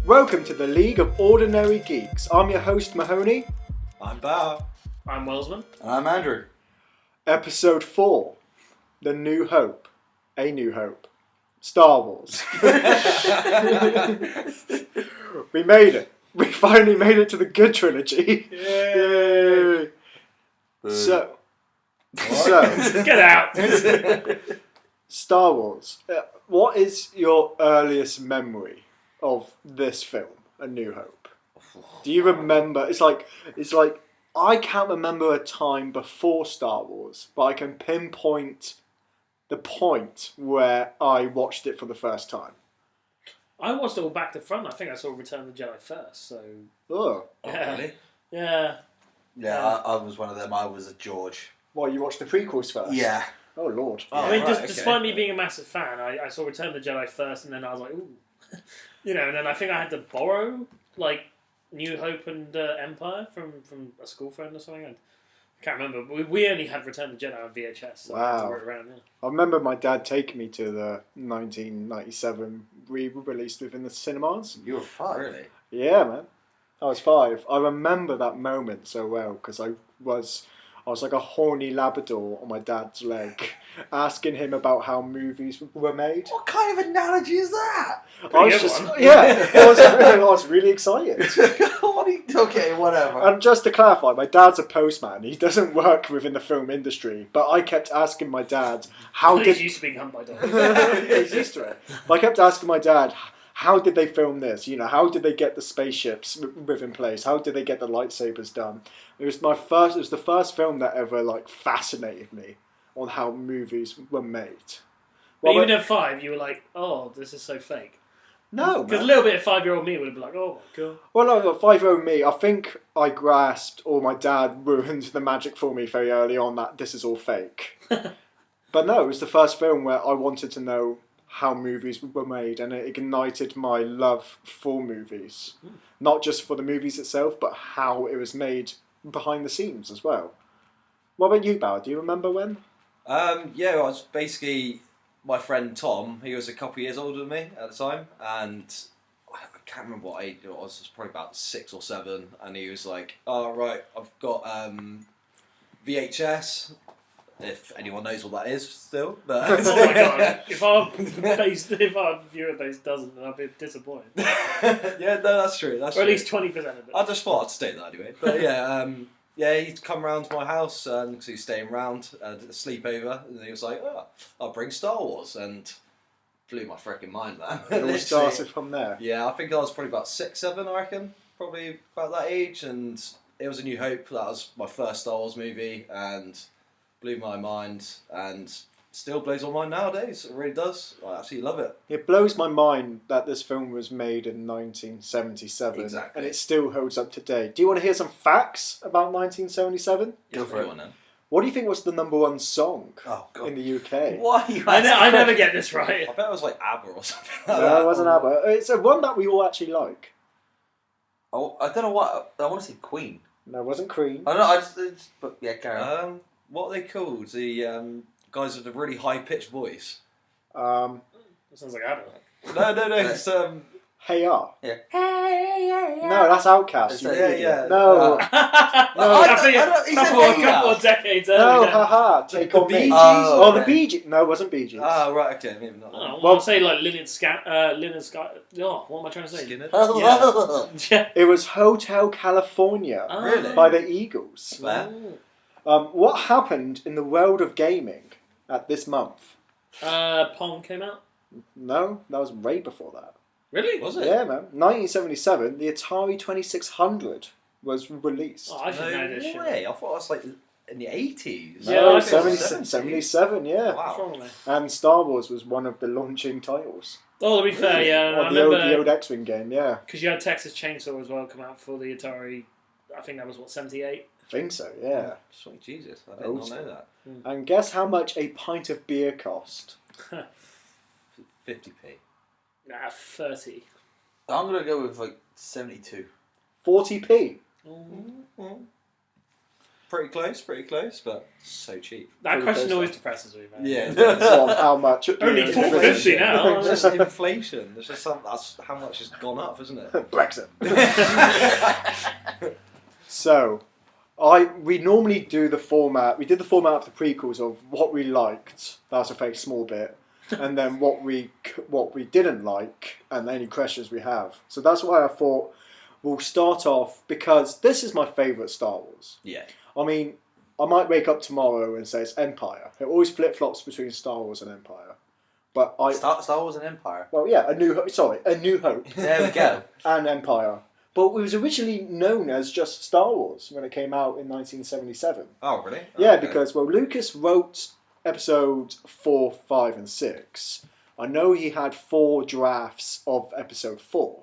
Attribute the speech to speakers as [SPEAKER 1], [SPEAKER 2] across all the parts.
[SPEAKER 1] Welcome to the League of Ordinary Geeks. I'm your host, Mahoney.
[SPEAKER 2] I'm Bao.
[SPEAKER 3] I'm Wellsman.
[SPEAKER 2] And I'm Andrew.
[SPEAKER 1] Episode 4, The New Hope. A New Hope. Star Wars. We made it. We finally made it to the good trilogy. Yay! So,
[SPEAKER 3] Get out.
[SPEAKER 1] Star Wars. What is your earliest memory of this film, A New Hope? Do you remember? It's like I can't remember a time before Star Wars, but I can pinpoint the point where I watched it for the first time.
[SPEAKER 3] I watched it all back to front. I think I saw Return of the Jedi first. So
[SPEAKER 1] Oh,
[SPEAKER 2] really?
[SPEAKER 3] yeah.
[SPEAKER 2] Yeah, I was one of them. I was a George.
[SPEAKER 1] well, you watched the prequels first.
[SPEAKER 2] Yeah.
[SPEAKER 1] Oh Lord.
[SPEAKER 2] Oh,
[SPEAKER 3] I mean,
[SPEAKER 2] right, okay.
[SPEAKER 3] despite me being a massive fan, I saw Return of the Jedi first, and then I was like, ooh, and then I think I had to borrow like New Hope and Empire from a school friend or something. I can't remember. We only had Return of the Jedi on VHS. So I had to
[SPEAKER 1] Wow.
[SPEAKER 3] work around. Yeah.
[SPEAKER 1] I remember my dad taking me to the 1997 re-released within the cinemas.
[SPEAKER 2] You were 5. Really?
[SPEAKER 1] Yeah, man. I was 5. I remember that moment so well because I was like a horny Labrador on my dad's leg, asking him about how movies were made.
[SPEAKER 2] What kind of analogy is that?
[SPEAKER 1] I was
[SPEAKER 3] good
[SPEAKER 1] just,
[SPEAKER 3] one.
[SPEAKER 1] yeah, I was really excited.
[SPEAKER 2] Okay, whatever.
[SPEAKER 1] And just to clarify, my dad's a postman. He doesn't work within the film industry, but I kept asking my dad, how
[SPEAKER 3] He's
[SPEAKER 1] did...
[SPEAKER 3] used to being humped by dogs.
[SPEAKER 1] He's used to it. But I kept asking my dad, how did they film this? You know, how did they get the spaceships in place? How did they get the lightsabers done? It was the first film that ever like fascinated me on how movies were made.
[SPEAKER 3] But
[SPEAKER 1] Well,
[SPEAKER 3] even at 5, you were like, oh, this is so fake.
[SPEAKER 1] no,
[SPEAKER 3] Because a
[SPEAKER 1] man.
[SPEAKER 3] little bit of 5-year-old me would have been like, oh my god.
[SPEAKER 1] Well, no, 5-year-old me, I think I grasped, or my dad ruined the magic for me very early on that this is all fake. But no, it was the first film where I wanted to know how movies were made, and it ignited my love for movies. Not just for the movies itself, but how it was made behind the scenes as well. What about you, Bao? Do you remember when?
[SPEAKER 4] Yeah, I was basically my friend Tom. He was a couple of years older than me at the time, and I can't remember what age it was. It was probably about 6 or 7, and he was like, "Oh right, I've got VHS." If anyone knows what that is, still, but
[SPEAKER 3] Oh my god! If our viewer base doesn't, then I'll be disappointed.
[SPEAKER 4] yeah, no, that's true. That's
[SPEAKER 3] Or at
[SPEAKER 4] true.
[SPEAKER 3] least 20% of it.
[SPEAKER 4] I just thought I'd state that anyway. But yeah, yeah, he'd come round to my house because he was staying round at a sleepover, and he was like, "Oh, I'll bring Star Wars," and blew my freaking mind, man.
[SPEAKER 1] It all
[SPEAKER 4] Literally.
[SPEAKER 1] started from there.
[SPEAKER 4] Yeah, I think I was probably about 6, 7, I reckon, probably about that age, and it was A New Hope. That was my first Star Wars movie, and blew my mind, and still blows my mind nowadays. It really does. I absolutely love it.
[SPEAKER 1] It blows my mind that this film was made in 1977,
[SPEAKER 4] Exactly.
[SPEAKER 1] and it still holds up today. Do you want to hear some facts about 1977?
[SPEAKER 4] Yeah,
[SPEAKER 2] Go for it.
[SPEAKER 4] on then.
[SPEAKER 1] What do you think was the #1 song
[SPEAKER 2] Oh, God.
[SPEAKER 1] in the UK?
[SPEAKER 2] Why are you
[SPEAKER 3] I never get this right.
[SPEAKER 4] I bet it was like ABBA or something like
[SPEAKER 1] No,
[SPEAKER 4] that.
[SPEAKER 1] it wasn't ABBA. It's a one that we all actually like.
[SPEAKER 2] Oh, I don't know what. I want to say Queen.
[SPEAKER 1] No, it wasn't Cream.
[SPEAKER 2] I don't know. But yeah, carry on.
[SPEAKER 4] What are they called? The guys with the really high-pitched voice.
[SPEAKER 1] That
[SPEAKER 3] Sounds like ABBA.
[SPEAKER 4] No, it's
[SPEAKER 1] Hey Ya.
[SPEAKER 2] Yeah.
[SPEAKER 1] No, that's Outcast. you
[SPEAKER 2] It's
[SPEAKER 1] idiot.
[SPEAKER 4] yeah.
[SPEAKER 1] No,
[SPEAKER 3] I think
[SPEAKER 2] I don't- he said
[SPEAKER 3] a
[SPEAKER 2] Hey Ya.
[SPEAKER 3] couple of decades
[SPEAKER 1] no,
[SPEAKER 3] earlier.
[SPEAKER 1] haha. Take
[SPEAKER 4] The
[SPEAKER 1] on
[SPEAKER 4] Bee
[SPEAKER 1] me.
[SPEAKER 4] Gees?
[SPEAKER 1] Oh, the
[SPEAKER 2] okay.
[SPEAKER 1] Bee Gees. No, it wasn't Bee Gees.
[SPEAKER 4] Ah, right, okay, maybe not.
[SPEAKER 3] Oh,
[SPEAKER 1] Well-
[SPEAKER 3] I'll say like Lynyrd Skynyrd. Oh, what am I trying to say?
[SPEAKER 4] Skinner?
[SPEAKER 3] Yeah.
[SPEAKER 1] It was Hotel California
[SPEAKER 3] Oh.
[SPEAKER 4] Really?
[SPEAKER 1] by the Eagles.
[SPEAKER 4] Fair.
[SPEAKER 1] What happened in the world of gaming at this month?
[SPEAKER 3] Pong came out.
[SPEAKER 1] No, that was way before that.
[SPEAKER 3] Really?
[SPEAKER 4] Was it?
[SPEAKER 1] Yeah, man. 1977, the Atari 2600 was released.
[SPEAKER 3] Oh, I should know
[SPEAKER 4] No
[SPEAKER 3] this shit.
[SPEAKER 4] way. I thought it was like in the 80s.
[SPEAKER 3] Yeah,
[SPEAKER 1] No,
[SPEAKER 3] I think it was
[SPEAKER 1] 77, yeah.
[SPEAKER 3] What's
[SPEAKER 4] Wow.
[SPEAKER 3] wrong with me?
[SPEAKER 1] And Star Wars was one of the launching titles.
[SPEAKER 3] Oh, to be fair, yeah. I
[SPEAKER 1] Or the
[SPEAKER 3] remember
[SPEAKER 1] old X-Wing game, yeah.
[SPEAKER 3] because you had Texas Chainsaw as well come out for the Atari. I think that was what 78.
[SPEAKER 1] I think so, yeah.
[SPEAKER 4] Sweet Jesus, I did
[SPEAKER 1] Old
[SPEAKER 4] not know
[SPEAKER 1] school.
[SPEAKER 4] that.
[SPEAKER 1] And guess how much a pint of beer cost?
[SPEAKER 4] 50p.
[SPEAKER 3] Nah, 30.
[SPEAKER 2] I'm gonna go with like 72.
[SPEAKER 1] 40p.
[SPEAKER 3] Mm.
[SPEAKER 4] pretty close, but so cheap.
[SPEAKER 3] That
[SPEAKER 1] Pretty
[SPEAKER 3] question
[SPEAKER 1] close,
[SPEAKER 3] always
[SPEAKER 1] though.
[SPEAKER 3] depresses me, man.
[SPEAKER 4] Yeah.
[SPEAKER 1] So how much?
[SPEAKER 3] Only
[SPEAKER 1] Yeah,
[SPEAKER 3] $4.50 now.
[SPEAKER 4] It's just inflation. It's just that's how much it's gone up, isn't it?
[SPEAKER 1] Brexit. So, we normally do the format. We did the format of the prequels of what we liked. That's a very small bit, and then what we didn't like, and any questions we have. So that's why I thought we'll start off, because this is my favourite Star Wars.
[SPEAKER 4] Yeah.
[SPEAKER 1] I mean, I might wake up tomorrow and say it's Empire. It always flip flops between Star Wars and Empire. But
[SPEAKER 2] Star Wars and Empire.
[SPEAKER 1] well, yeah, A New Hope
[SPEAKER 2] There we go.
[SPEAKER 1] and Empire. But it was originally known as just Star Wars when it came out in 1977.
[SPEAKER 4] Oh, really?
[SPEAKER 1] Yeah,
[SPEAKER 4] Okay.
[SPEAKER 1] because, well, Lucas wrote episodes 4, 5 and 6. I know he had 4 drafts of episode 4.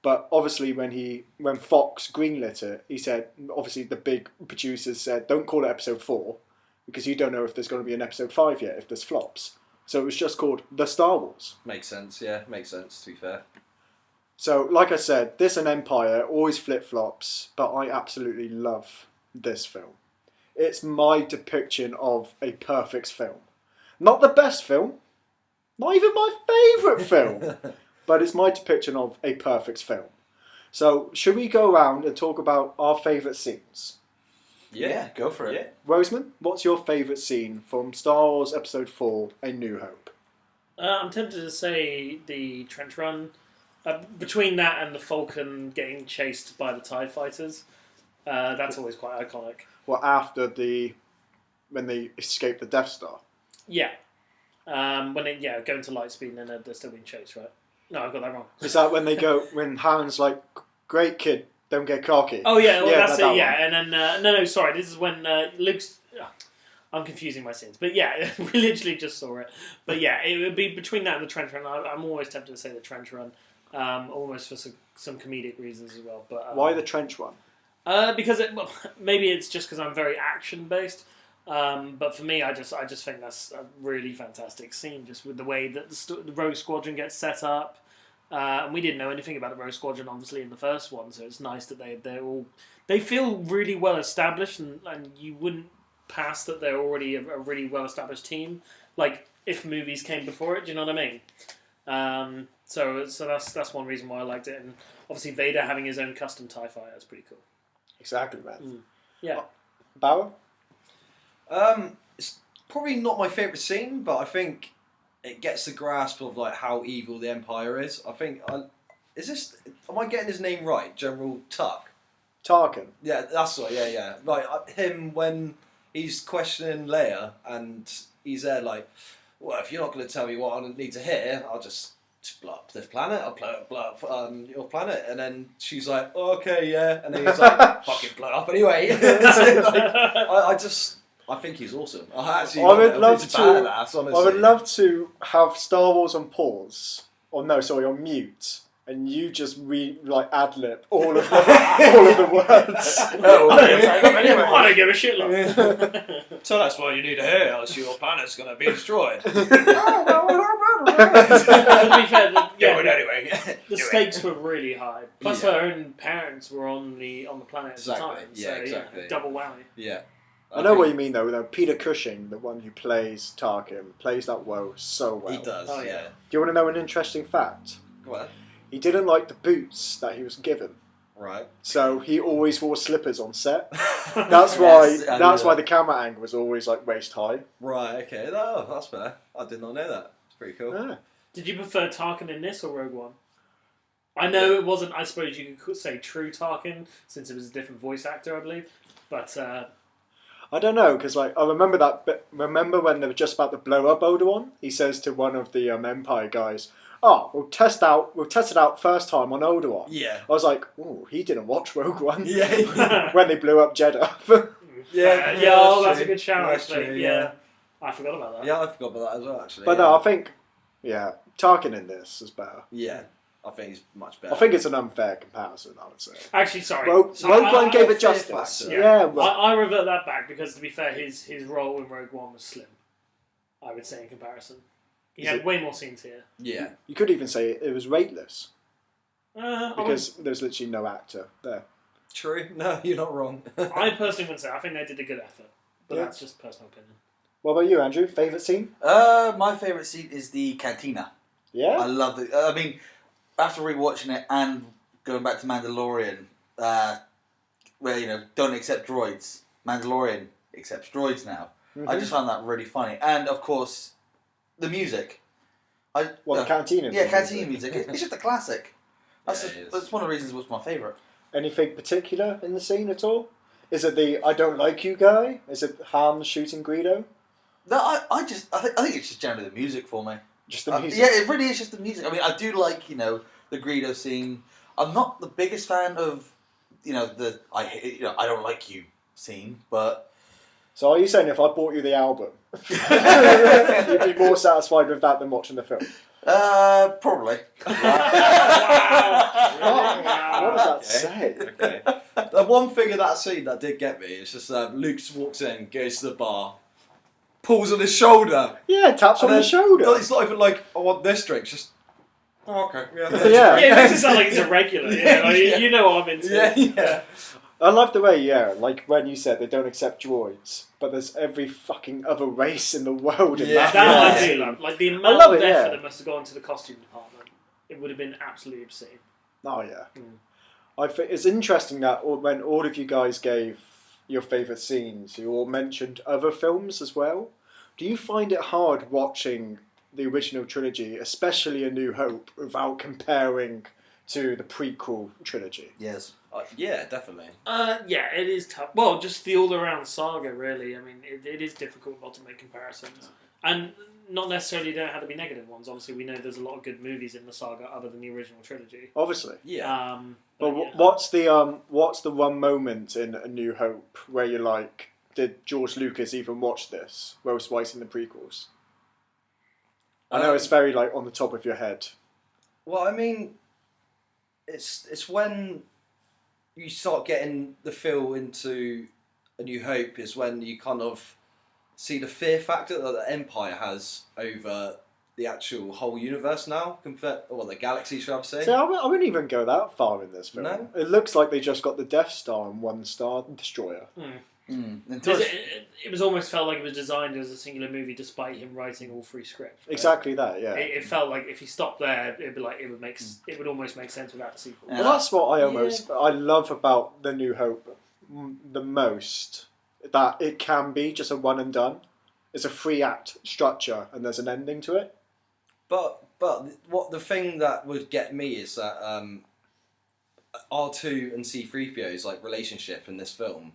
[SPEAKER 1] But obviously when Fox greenlit it, he said, obviously the big producers said, don't call it episode 4, because you don't know if there's going to be an episode 5 yet, if this flops. So it was just called The Star Wars.
[SPEAKER 4] Makes sense. Yeah, makes sense. To be fair.
[SPEAKER 1] So, like I said, this and Empire always flip-flops, but I absolutely love this film. It's my depiction of a perfect film. Not the best film, not even my favourite film, but it's my depiction of a perfect film. So, should we go around and talk about our favourite scenes?
[SPEAKER 2] Yeah, go for it.
[SPEAKER 4] Yeah.
[SPEAKER 1] Roseman, what's your favourite scene from Star Wars Episode 4, A New Hope?
[SPEAKER 3] I'm tempted to say the trench run. Between that and the Falcon getting chased by the TIE fighters, that's always quite iconic.
[SPEAKER 1] Well, after when they escape the Death Star.
[SPEAKER 3] Yeah. When they go into light speed and then they're still being chased, right? No, I got that wrong.
[SPEAKER 1] Is that when Han's like, great kid, don't get cocky?
[SPEAKER 3] Oh yeah, well,
[SPEAKER 1] Yeah,
[SPEAKER 3] that's
[SPEAKER 1] that
[SPEAKER 3] it. Yeah,
[SPEAKER 1] one.
[SPEAKER 3] and then no, sorry, this is when Luke's. I'm confusing my scenes, but yeah, we literally just saw it. But yeah, it would be between that and the trench run. I'm always tempted to say the trench run, almost for some comedic reasons as well. But
[SPEAKER 1] Why the trench run?
[SPEAKER 3] because maybe it's just because I'm very action based. But for me, I just think that's a really fantastic scene, just with the way that the Rogue Squadron gets set up. And we didn't know anything about the Rogue Squadron, obviously, in the first one, so it's nice that they feel really well established, and you wouldn't pass that they're already a really well established team. Like if movies came before it, do you know what I mean? So that's one reason why I liked it, and obviously Vader having his own custom TIE fighter is pretty cool.
[SPEAKER 1] Exactly, man.
[SPEAKER 3] Yeah.
[SPEAKER 1] Bauer?
[SPEAKER 4] It's probably not my favourite scene, but I think it gets the grasp of like how evil the Empire is. I think am I getting his name right? General Tuck.
[SPEAKER 1] Tarkin.
[SPEAKER 4] Yeah, that's right. Yeah. Like him when he's questioning Leia, and he's there like, well, if you're not going to tell me what I need to hear, I'll just blow up this planet. I'll blow up your planet, and then she's like, oh, okay, yeah, and then he's like, fucking blow up anyway. So, I think he's awesome. I would love
[SPEAKER 1] to have Star Wars on pause, or no, sorry, on mute, and you just ad-lib all of the words.
[SPEAKER 3] I don't give a shit. Like.
[SPEAKER 5] So that's why you need to hear, else your planet's going to be destroyed.
[SPEAKER 3] To be fair,
[SPEAKER 5] Anyway.
[SPEAKER 3] the stakes were really high. Plus, her own parents were on the planet at the time.
[SPEAKER 4] Yeah,
[SPEAKER 3] So,
[SPEAKER 4] exactly.
[SPEAKER 3] double whammy.
[SPEAKER 4] Yeah.
[SPEAKER 1] I know what you mean though. Peter Cushing, the one who plays Tarkin, plays that role so well.
[SPEAKER 4] He does.
[SPEAKER 3] Oh, yeah.
[SPEAKER 4] Yeah.
[SPEAKER 1] Do you want to know an interesting fact?
[SPEAKER 4] Go on.
[SPEAKER 1] He didn't like the boots that he was given,
[SPEAKER 4] Right.
[SPEAKER 1] so he always wore slippers on set. That's why. That's why the camera angle was always like waist high.
[SPEAKER 4] Right. Okay. No, that's fair. I did not know that. It's pretty cool.
[SPEAKER 1] Yeah.
[SPEAKER 3] Did you prefer Tarkin in this or Rogue One? I know it wasn't, I suppose you could say true Tarkin, since it was a different voice actor, I believe. But,
[SPEAKER 1] I don't know, because I remember that bit. Remember when they were just about to blow up Obi-Wan? He says to one of the Empire guys, "Oh, we'll test it out first time on Obi-Wan."
[SPEAKER 4] Yeah.
[SPEAKER 1] I was like, "Oh, he didn't watch Rogue One."
[SPEAKER 4] Yeah.
[SPEAKER 1] When they blew up Jeddah.
[SPEAKER 3] that's a good shout,
[SPEAKER 4] That's
[SPEAKER 3] actually.
[SPEAKER 4] true,
[SPEAKER 3] yeah. I forgot about that.
[SPEAKER 4] Yeah, I forgot about that as well, actually.
[SPEAKER 1] But no, I think, Tarkin in this is better.
[SPEAKER 4] Yeah, I think he's much better.
[SPEAKER 1] I think it's an unfair comparison, I would say.
[SPEAKER 3] Actually, sorry.
[SPEAKER 1] Rogue One gave it justice.
[SPEAKER 4] factor.
[SPEAKER 1] Yeah, well,
[SPEAKER 3] I revert that back because, to be fair, his role in Rogue One was slim, I would say, in comparison. He had way more scenes here.
[SPEAKER 4] Yeah.
[SPEAKER 1] you could even say it was rateless
[SPEAKER 3] I
[SPEAKER 1] because there's literally no actor there.
[SPEAKER 4] True. No, you're not wrong.
[SPEAKER 3] I personally wouldn't say. I think they did a good effort, but
[SPEAKER 1] Yeah.
[SPEAKER 3] that's just personal opinion.
[SPEAKER 1] What about you, Andrew? Favourite scene?
[SPEAKER 2] My favourite scene is the cantina. I
[SPEAKER 1] Yeah?
[SPEAKER 2] love it. I mean, after rewatching it and going back to Mandalorian, where don't accept droids. Mandalorian accepts droids now. I just found that really funny, and of course, the music.
[SPEAKER 1] The cantina
[SPEAKER 2] Yeah,
[SPEAKER 1] music.
[SPEAKER 2] canteen music. It's just a classic.
[SPEAKER 4] Yeah, it is.
[SPEAKER 2] That's one of the reasons it's my favourite.
[SPEAKER 1] Anything particular in the scene at all? Is it the I don't like you guy? Is it Han shooting Greedo?
[SPEAKER 2] No, I think it's just generally the music for me.
[SPEAKER 1] Just the music?
[SPEAKER 2] Yeah, it really is just the music. I mean, I do like the Greedo scene. I'm not the biggest fan of I don't like you scene, but
[SPEAKER 1] So are you saying if I bought you the album, you'd be more satisfied with that than watching the film?
[SPEAKER 2] probably.
[SPEAKER 1] What does that say?
[SPEAKER 4] Okay. The one thing in that scene that did get me is just Luke just walks in, goes to the bar, pulls on his shoulder.
[SPEAKER 1] Yeah, taps on
[SPEAKER 4] and
[SPEAKER 1] the shoulder.
[SPEAKER 4] It's not even like, I want this drink. It's just, oh, okay.
[SPEAKER 1] Yeah.
[SPEAKER 3] Yeah, it makes it sound like he's a regular. You know what I'm into.
[SPEAKER 4] Yeah.
[SPEAKER 1] I love the way, like when you said they don't accept droids, but there's every fucking other race in the world in
[SPEAKER 4] Yeah.
[SPEAKER 1] that.
[SPEAKER 3] That I
[SPEAKER 1] film.
[SPEAKER 3] do love. Like the
[SPEAKER 1] I
[SPEAKER 3] amount
[SPEAKER 1] love
[SPEAKER 3] of
[SPEAKER 1] it,
[SPEAKER 3] effort
[SPEAKER 1] yeah.
[SPEAKER 3] that must have gone to the costume department. It would have been absolutely obscene.
[SPEAKER 1] Oh yeah.
[SPEAKER 3] Mm.
[SPEAKER 1] I think it's interesting that when all of you guys gave your favourite scenes, you all mentioned other films as well. Do you find it hard watching the original trilogy, especially A New Hope, without comparing to the prequel trilogy?
[SPEAKER 2] Yes.
[SPEAKER 4] Yeah, definitely.
[SPEAKER 3] Yeah, it is tough. Well, just the all-around saga, really. I mean, it is difficult not to make comparisons. And not necessarily don't have to be negative ones. Obviously, we know there's a lot of good movies in the saga other than the original trilogy.
[SPEAKER 1] Obviously.
[SPEAKER 4] Yeah.
[SPEAKER 1] But
[SPEAKER 3] yeah.
[SPEAKER 1] what's the one moment in A New Hope where you're like, did George Lucas even watch this? Whilst writing the prequels. I know it's very like on the top of your head.
[SPEAKER 4] Well, I mean, it's when you start getting the feel into A New Hope is when you kind of see the fear factor that the Empire has over the actual whole universe now, the galaxy, shall I say?
[SPEAKER 1] See, I wouldn't even go that far in this film.
[SPEAKER 4] No?
[SPEAKER 1] It looks like they just got the Death Star and one Star Destroyer.
[SPEAKER 3] It was almost felt like it was designed as a singular movie, despite him writing all three scripts. Right?
[SPEAKER 1] Exactly that, yeah.
[SPEAKER 3] It felt like if he stopped there, it would almost make sense without the sequel.
[SPEAKER 2] Yeah.
[SPEAKER 1] Well, that's what I love about The New Hope the most. That it can be just a one and done. It's a 3-act structure and there's an ending to it.
[SPEAKER 4] But what the thing that would get me is that R2 and C-3PO's like relationship in this film.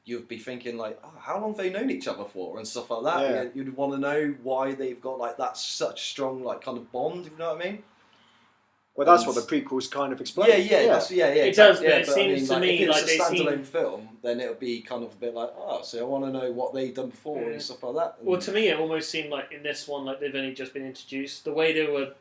[SPEAKER 4] You'd be thinking like, oh, how long have they known each other for and stuff like that.
[SPEAKER 1] Yeah.
[SPEAKER 4] You'd want to know why they've got like that such strong like kind of bond. If you know what I mean?
[SPEAKER 1] Well, that's what the prequels kind of explain.
[SPEAKER 4] Yeah.
[SPEAKER 3] It
[SPEAKER 4] Exactly.
[SPEAKER 3] does, but
[SPEAKER 4] Yeah,
[SPEAKER 3] it seems to me
[SPEAKER 4] if
[SPEAKER 3] like
[SPEAKER 4] it's
[SPEAKER 3] they
[SPEAKER 4] a standalone
[SPEAKER 3] seem-
[SPEAKER 4] film, then it'll be kind of a bit like, oh, so I want to know what they've done before
[SPEAKER 3] Yeah.
[SPEAKER 4] and stuff like that.
[SPEAKER 3] Well, to me, it almost seemed like in this one, like they've only just been introduced. The way they were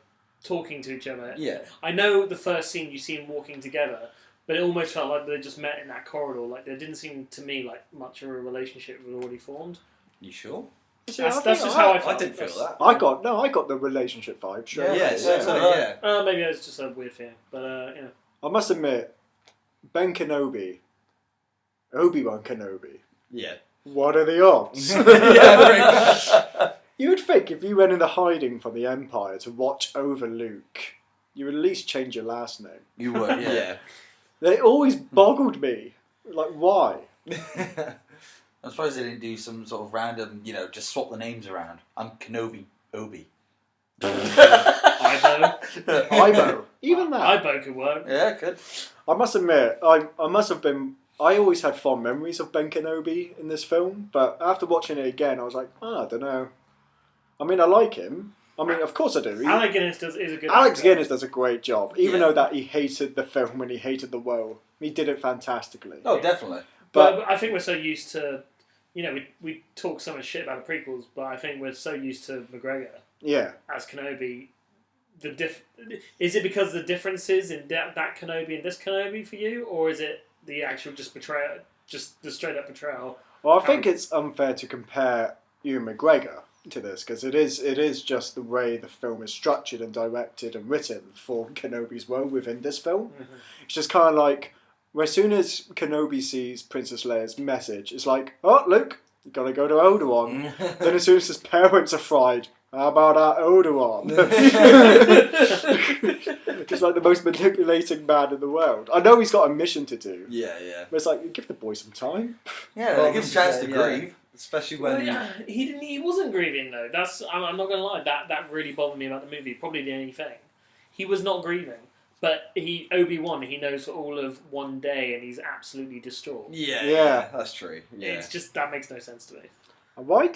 [SPEAKER 3] talking to each other.
[SPEAKER 4] Yeah.
[SPEAKER 3] I know the first scene you see them walking together, but it almost felt like they just met in that corridor. Like there didn't seem to me like much of a relationship was already formed.
[SPEAKER 4] You sure?
[SPEAKER 1] See,
[SPEAKER 3] That's
[SPEAKER 1] I think
[SPEAKER 3] just how I felt.
[SPEAKER 4] I didn't feel that.
[SPEAKER 1] I got the relationship vibe straight
[SPEAKER 2] Yeah,
[SPEAKER 1] away.
[SPEAKER 4] Yeah.
[SPEAKER 3] Maybe it's just a weird feeling, but you know.
[SPEAKER 1] I must admit, Ben Kenobi, Obi-Wan Kenobi,
[SPEAKER 4] Yeah.
[SPEAKER 1] what are the odds?
[SPEAKER 4] Yeah, very much.
[SPEAKER 1] You would think if you went into hiding from the Empire to watch over Luke, you would at least change your last name.
[SPEAKER 2] You would, yeah.
[SPEAKER 4] Yeah.
[SPEAKER 1] They always boggled me. Like, why?
[SPEAKER 2] I'm surprised they didn't do some sort of random, just swap the names around. I'm Kenobi Obi.
[SPEAKER 3] Ibo.
[SPEAKER 1] Ibo. Even that.
[SPEAKER 3] Ibo could work.
[SPEAKER 2] Yeah, good.
[SPEAKER 1] I must admit, I must have been... I always had fond memories of Ben Kenobi in this film, but after watching it again, I was like, I don't know. I mean, I like him. I mean, of course I do.
[SPEAKER 3] Alec Guinness is a good
[SPEAKER 1] Alex
[SPEAKER 3] actor.
[SPEAKER 1] Guinness does a great job, even
[SPEAKER 2] Yeah.
[SPEAKER 1] though that he hated the film and he hated the world. He did it fantastically.
[SPEAKER 2] Oh, definitely.
[SPEAKER 3] But I think we're so used to, we talk so much shit about the prequels, but I think we're so used to McGregor
[SPEAKER 1] Yeah.
[SPEAKER 3] as Kenobi. Is it because the differences in that Kenobi and this Kenobi for you, or is it the actual just betrayal, just the straight up betrayal?
[SPEAKER 1] Well, I think it's unfair to compare Ewan McGregor to this because it is just the way the film is structured and directed and written for Kenobi's world within this film.
[SPEAKER 3] Mm-hmm.
[SPEAKER 1] It's just kind of like as soon as Kenobi sees Princess Leia's message, it's like, oh, Luke, you gotta go to Odoon. Then as soon as his parents are fried, how about our Odoon? He's like the most manipulating man in the world. I know he's got a mission to do.
[SPEAKER 4] Yeah.
[SPEAKER 1] But it's like, give the boy some time.
[SPEAKER 2] Yeah,
[SPEAKER 4] Well,
[SPEAKER 2] it gives a chance to
[SPEAKER 4] yeah.
[SPEAKER 2] grieve.
[SPEAKER 4] Especially
[SPEAKER 3] Well,
[SPEAKER 4] when
[SPEAKER 3] yeah, he wasn't grieving though. I'm not gonna lie. That really bothered me about the movie. Probably the only thing. He was not grieving, but Obi-Wan, he knows for all of one day, and he's absolutely distraught.
[SPEAKER 1] Yeah.
[SPEAKER 4] that's true. Yeah.
[SPEAKER 3] It's just that makes no sense to me.
[SPEAKER 1] And why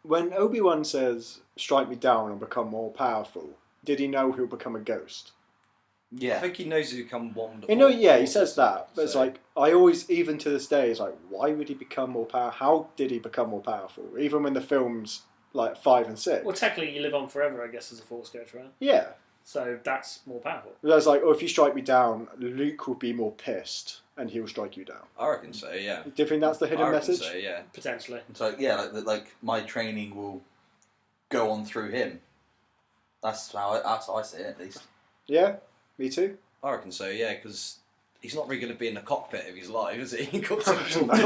[SPEAKER 1] when Obi-Wan says, strike me down and become more powerful, did he know he'll become a ghost?
[SPEAKER 4] I
[SPEAKER 2] Yeah.
[SPEAKER 4] think he knows he'll become one.
[SPEAKER 1] He says that. But it's like, I always, even to this day, it's like, why would he become more powerful? How did he become more powerful? Even when the films, like 5 and 6.
[SPEAKER 3] Well, technically, you live on forever, I guess, as a Force ghost, right?
[SPEAKER 1] Yeah.
[SPEAKER 3] So that's more powerful.
[SPEAKER 1] But it's like, oh, if you strike me down, Luke will be more pissed and he'll strike you down.
[SPEAKER 4] I reckon so. Yeah.
[SPEAKER 1] Do you think that's the hidden
[SPEAKER 4] I reckon
[SPEAKER 1] message?
[SPEAKER 4] So, yeah.
[SPEAKER 3] Potentially.
[SPEAKER 2] So yeah, like my training will go on through him. That's how I see it, at least.
[SPEAKER 1] Yeah, me too.
[SPEAKER 4] I reckon so. Yeah, because he's not really going to be in the cockpit if he's alive, is he? He got some
[SPEAKER 1] No.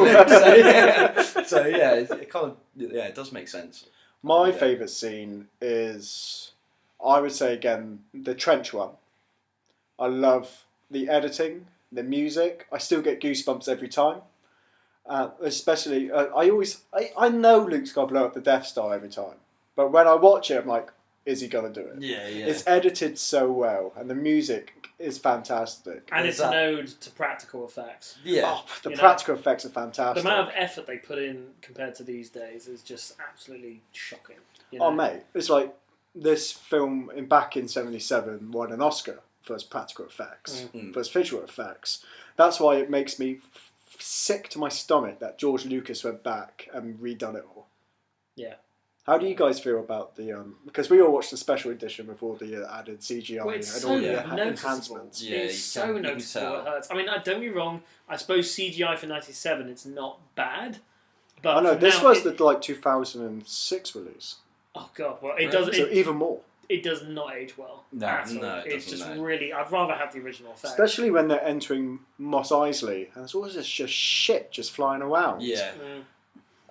[SPEAKER 4] so yeah, it kind of it does make sense.
[SPEAKER 1] My
[SPEAKER 4] Yeah.
[SPEAKER 1] favourite scene is, I would say again, the trench one. I love the editing, the music. I still get goosebumps every time. Especially, I know Luke's got to blow up the Death Star every time. But when I watch it, I'm like, is he going to do it?
[SPEAKER 4] Yeah.
[SPEAKER 1] It's edited so well, and the music is fantastic.
[SPEAKER 3] And
[SPEAKER 4] Is
[SPEAKER 3] it's an
[SPEAKER 4] that-
[SPEAKER 3] ode to practical effects.
[SPEAKER 4] Yeah.
[SPEAKER 1] Oh, the
[SPEAKER 3] You know,
[SPEAKER 1] practical effects are
[SPEAKER 3] The
[SPEAKER 1] fantastic.
[SPEAKER 3] amount of effort they put in compared to these days is just absolutely shocking. You
[SPEAKER 1] Oh
[SPEAKER 3] know?
[SPEAKER 1] mate, it's like this film back in '77 won an Oscar for its practical effects, for its visual effects. That's why it makes me sick to my stomach that George Lucas went back and redone it all.
[SPEAKER 3] Yeah.
[SPEAKER 1] How do you guys feel about the because we all watched the special edition with all the added CGI
[SPEAKER 3] Well, it's
[SPEAKER 1] and
[SPEAKER 3] so
[SPEAKER 1] all the
[SPEAKER 3] noticeable.
[SPEAKER 1] enhancements?
[SPEAKER 4] Yeah,
[SPEAKER 3] It's
[SPEAKER 4] you
[SPEAKER 3] so
[SPEAKER 4] can
[SPEAKER 3] noticeable.
[SPEAKER 4] tell.
[SPEAKER 3] It hurts. I mean, don't get me wrong. I suppose CGI for '97, it's not bad. But
[SPEAKER 1] I know
[SPEAKER 3] for
[SPEAKER 1] this
[SPEAKER 3] now,
[SPEAKER 1] was the 2006 release,
[SPEAKER 3] Oh god, well, it
[SPEAKER 4] Right.
[SPEAKER 3] does.
[SPEAKER 1] so
[SPEAKER 3] It,
[SPEAKER 1] even more.
[SPEAKER 3] it does not age well.
[SPEAKER 2] No,
[SPEAKER 3] at all.
[SPEAKER 4] no, it
[SPEAKER 3] It's
[SPEAKER 4] doesn't,
[SPEAKER 3] just
[SPEAKER 4] no.
[SPEAKER 3] really. I'd rather have the original effect.
[SPEAKER 1] Especially when they're entering Mos Eisley, and there's always this just shit just flying around.
[SPEAKER 4] Yeah.
[SPEAKER 3] Mm.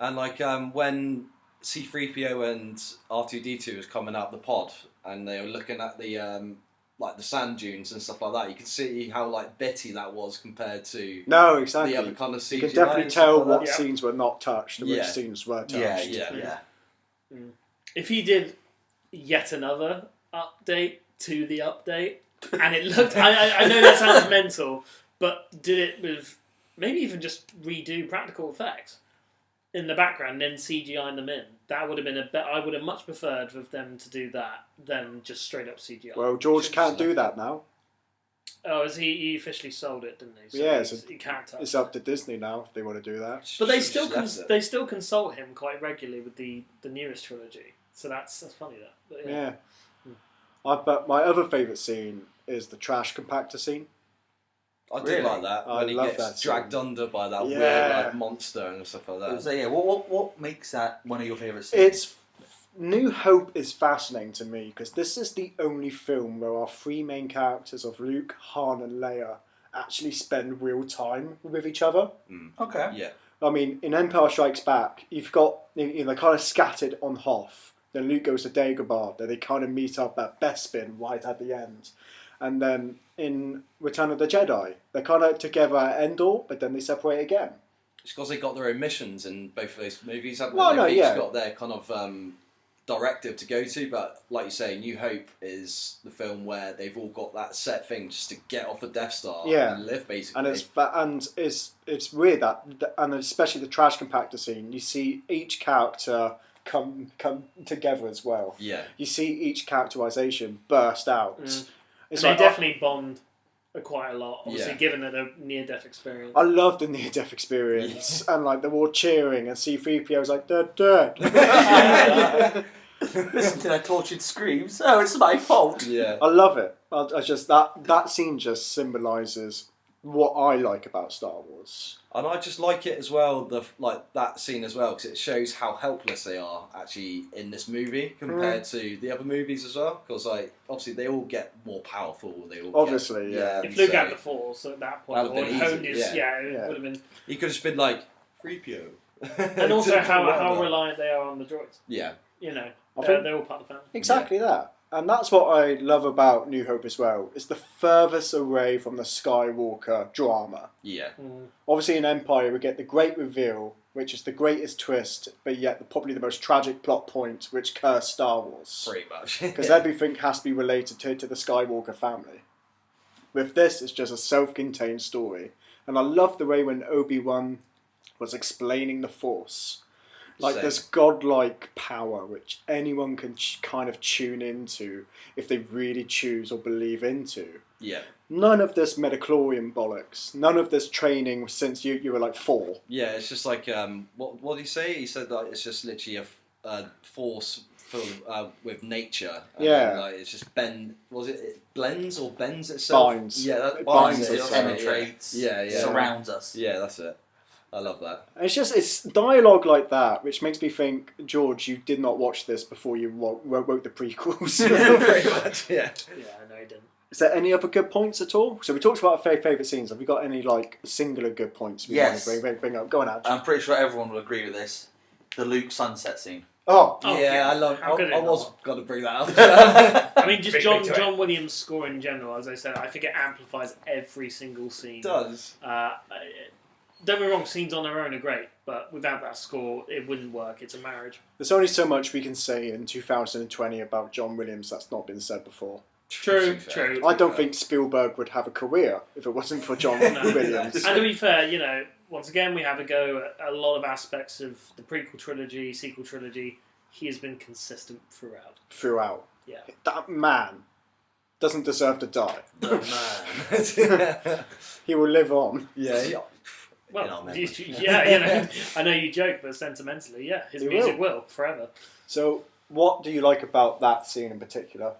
[SPEAKER 4] And like when C-3PO and R2-D2 was coming out the pod, and they were looking at the like the sand dunes and stuff like that, you can see how like bitty that was compared to
[SPEAKER 1] No, exactly.
[SPEAKER 4] the other kind of CGI.
[SPEAKER 1] You can definitely
[SPEAKER 4] and stuff
[SPEAKER 1] tell
[SPEAKER 4] like
[SPEAKER 1] what
[SPEAKER 4] that.
[SPEAKER 3] Yeah.
[SPEAKER 1] scenes were not touched and
[SPEAKER 4] Yeah.
[SPEAKER 1] which scenes were touched.
[SPEAKER 2] Yeah,
[SPEAKER 4] Yeah.
[SPEAKER 3] If he did yet another update to the update, and it looked, I know that sounds mental, but did it with maybe even just redo practical effects in the background, then CGI them in. That would have been I would have much preferred with them to do that than just straight up CGI.
[SPEAKER 1] Well, George can't do that now.
[SPEAKER 3] Oh, he officially sold it, didn't he? So
[SPEAKER 1] Yeah,
[SPEAKER 3] he can't touch
[SPEAKER 1] It's
[SPEAKER 3] it.
[SPEAKER 1] up to Disney now if they want to do that.
[SPEAKER 3] But they
[SPEAKER 4] Should've
[SPEAKER 3] still
[SPEAKER 4] just left it.
[SPEAKER 3] they still consult him quite regularly with the newest trilogy. So that's funny that. But
[SPEAKER 1] Yeah. But my other favourite scene is the trash compactor scene.
[SPEAKER 4] I do
[SPEAKER 2] Really?
[SPEAKER 4] like that
[SPEAKER 1] I
[SPEAKER 4] when he
[SPEAKER 1] love
[SPEAKER 4] gets
[SPEAKER 1] that scene.
[SPEAKER 4] dragged under by that
[SPEAKER 1] Yeah.
[SPEAKER 4] weird like monster and stuff like that.
[SPEAKER 2] So yeah, what makes that one of your favourite scenes?
[SPEAKER 1] It's New Hope is fascinating to me because this is the only film where our three main characters of Luke, Han, and Leia actually spend real time with each other.
[SPEAKER 2] okay.
[SPEAKER 4] Yeah.
[SPEAKER 1] I mean, in Empire Strikes Back, you've got they're kind of scattered on Hoth. Then Luke goes to Dagobah. Then they kind of meet up at Bespin right at the end. And then in Return of the Jedi, they're kind of together at Endor, but then they separate again.
[SPEAKER 4] It's because they got their own missions in both of those movies, haven't
[SPEAKER 1] Well,
[SPEAKER 4] they?
[SPEAKER 1] no,
[SPEAKER 4] They've each
[SPEAKER 1] yeah.
[SPEAKER 4] got their kind of directive to go to, but like you say, New Hope is the film where they've all got that set thing just to get off the Death Star
[SPEAKER 1] Yeah.
[SPEAKER 4] and live, basically.
[SPEAKER 1] And it's weird that, and especially the trash compactor scene, you see each character come together as well.
[SPEAKER 4] Yeah.
[SPEAKER 1] You see each characterization burst out. It's
[SPEAKER 3] And
[SPEAKER 1] like,
[SPEAKER 3] they definitely bond quite a lot, obviously,
[SPEAKER 4] Yeah.
[SPEAKER 3] given that they're near-death experience.
[SPEAKER 1] I love the near-death experience, and like they're all cheering, and C-3PO's like, they're dead.
[SPEAKER 2] Listen to their tortured screams. Oh, it's my fault.
[SPEAKER 4] Yeah.
[SPEAKER 1] I love it. I just that scene just symbolises what I like about Star Wars.
[SPEAKER 4] And I just like it as well, that scene as well, because it shows how helpless they are actually in this movie compared to the other movies as well. Because obviously they all get more powerful. They all
[SPEAKER 1] Obviously, yeah.
[SPEAKER 3] If Luke had the Force at that point,
[SPEAKER 4] That'd
[SPEAKER 3] or
[SPEAKER 4] have been
[SPEAKER 3] honed
[SPEAKER 4] easy,
[SPEAKER 3] his,
[SPEAKER 4] yeah.
[SPEAKER 3] it would have been.
[SPEAKER 4] He could have just been like 3PO.
[SPEAKER 3] And also how reliant they are on the droids.
[SPEAKER 4] Yeah.
[SPEAKER 3] You know,
[SPEAKER 1] I think-
[SPEAKER 3] they're all part of the family.
[SPEAKER 1] Exactly that. And that's what I love about New Hope as well. It's the furthest away from the Skywalker drama.
[SPEAKER 4] Yeah.
[SPEAKER 1] Obviously in Empire we get the great reveal, which is the greatest twist, but yet probably the most tragic plot point which cursed Star Wars.
[SPEAKER 4] Pretty much.
[SPEAKER 1] Because everything has to be related to the Skywalker family. With this, it's just a self-contained story. And I love the way when Obi-Wan was explaining the Force. Like
[SPEAKER 4] Same.
[SPEAKER 1] this godlike power which anyone can kind of tune into if they really choose or believe into.
[SPEAKER 4] Yeah.
[SPEAKER 1] None of this midichlorian bollocks. None of this training since you were like 4.
[SPEAKER 4] Yeah, it's just like what did he say? He said that it's just literally a force with nature. And
[SPEAKER 1] Yeah.
[SPEAKER 4] then, like, it's just it blends or bends itself?
[SPEAKER 1] Binds.
[SPEAKER 4] Yeah,
[SPEAKER 1] It
[SPEAKER 4] that binds
[SPEAKER 1] binds
[SPEAKER 4] itself.
[SPEAKER 1] itself.
[SPEAKER 2] Penetrates,
[SPEAKER 4] Yeah.
[SPEAKER 2] surrounds us.
[SPEAKER 4] Yeah, that's it. I love that.
[SPEAKER 1] And it's dialogue like that which makes me think, George, you did not watch this before you wrote the prequels.
[SPEAKER 4] Pretty much, yeah.
[SPEAKER 3] Yeah, no, he didn't.
[SPEAKER 1] Is there any other good points at all? So we talked about our favourite scenes. Have we got any like singular good points we
[SPEAKER 2] Yes.
[SPEAKER 1] want to bring up? Go on, Ad.
[SPEAKER 2] I'm pretty sure everyone will agree with this. The Luke sunset scene.
[SPEAKER 1] Oh,
[SPEAKER 3] Oh,
[SPEAKER 4] yeah, I love.
[SPEAKER 3] how could it
[SPEAKER 4] I was
[SPEAKER 3] not?
[SPEAKER 4] going to bring that up.
[SPEAKER 3] I mean, just
[SPEAKER 5] Big
[SPEAKER 3] John
[SPEAKER 5] to it.
[SPEAKER 3] John Williams' score in general, as I said, I think it amplifies every single scene.
[SPEAKER 4] It does.
[SPEAKER 3] Don't get me wrong, scenes on their own are great, but without that score, it wouldn't work. It's a marriage.
[SPEAKER 1] there's only so much we can say in 2020 about John Williams that's not been said before.
[SPEAKER 3] True.
[SPEAKER 1] I don't think Spielberg would have a career if it wasn't for John
[SPEAKER 3] No.
[SPEAKER 1] Williams.
[SPEAKER 3] And to be fair, you know, once again, we have a go at a lot of aspects of the prequel trilogy, sequel trilogy. He has been consistent throughout.
[SPEAKER 1] Throughout.
[SPEAKER 3] Yeah.
[SPEAKER 1] That man doesn't deserve to die.
[SPEAKER 4] The man.
[SPEAKER 1] He will live on.
[SPEAKER 4] yeah.
[SPEAKER 3] Well,
[SPEAKER 4] man.
[SPEAKER 3] yeah, you know, I know you joke, but sentimentally, yeah, his
[SPEAKER 1] He
[SPEAKER 3] music will forever.
[SPEAKER 1] So, what do you like about that scene in particular?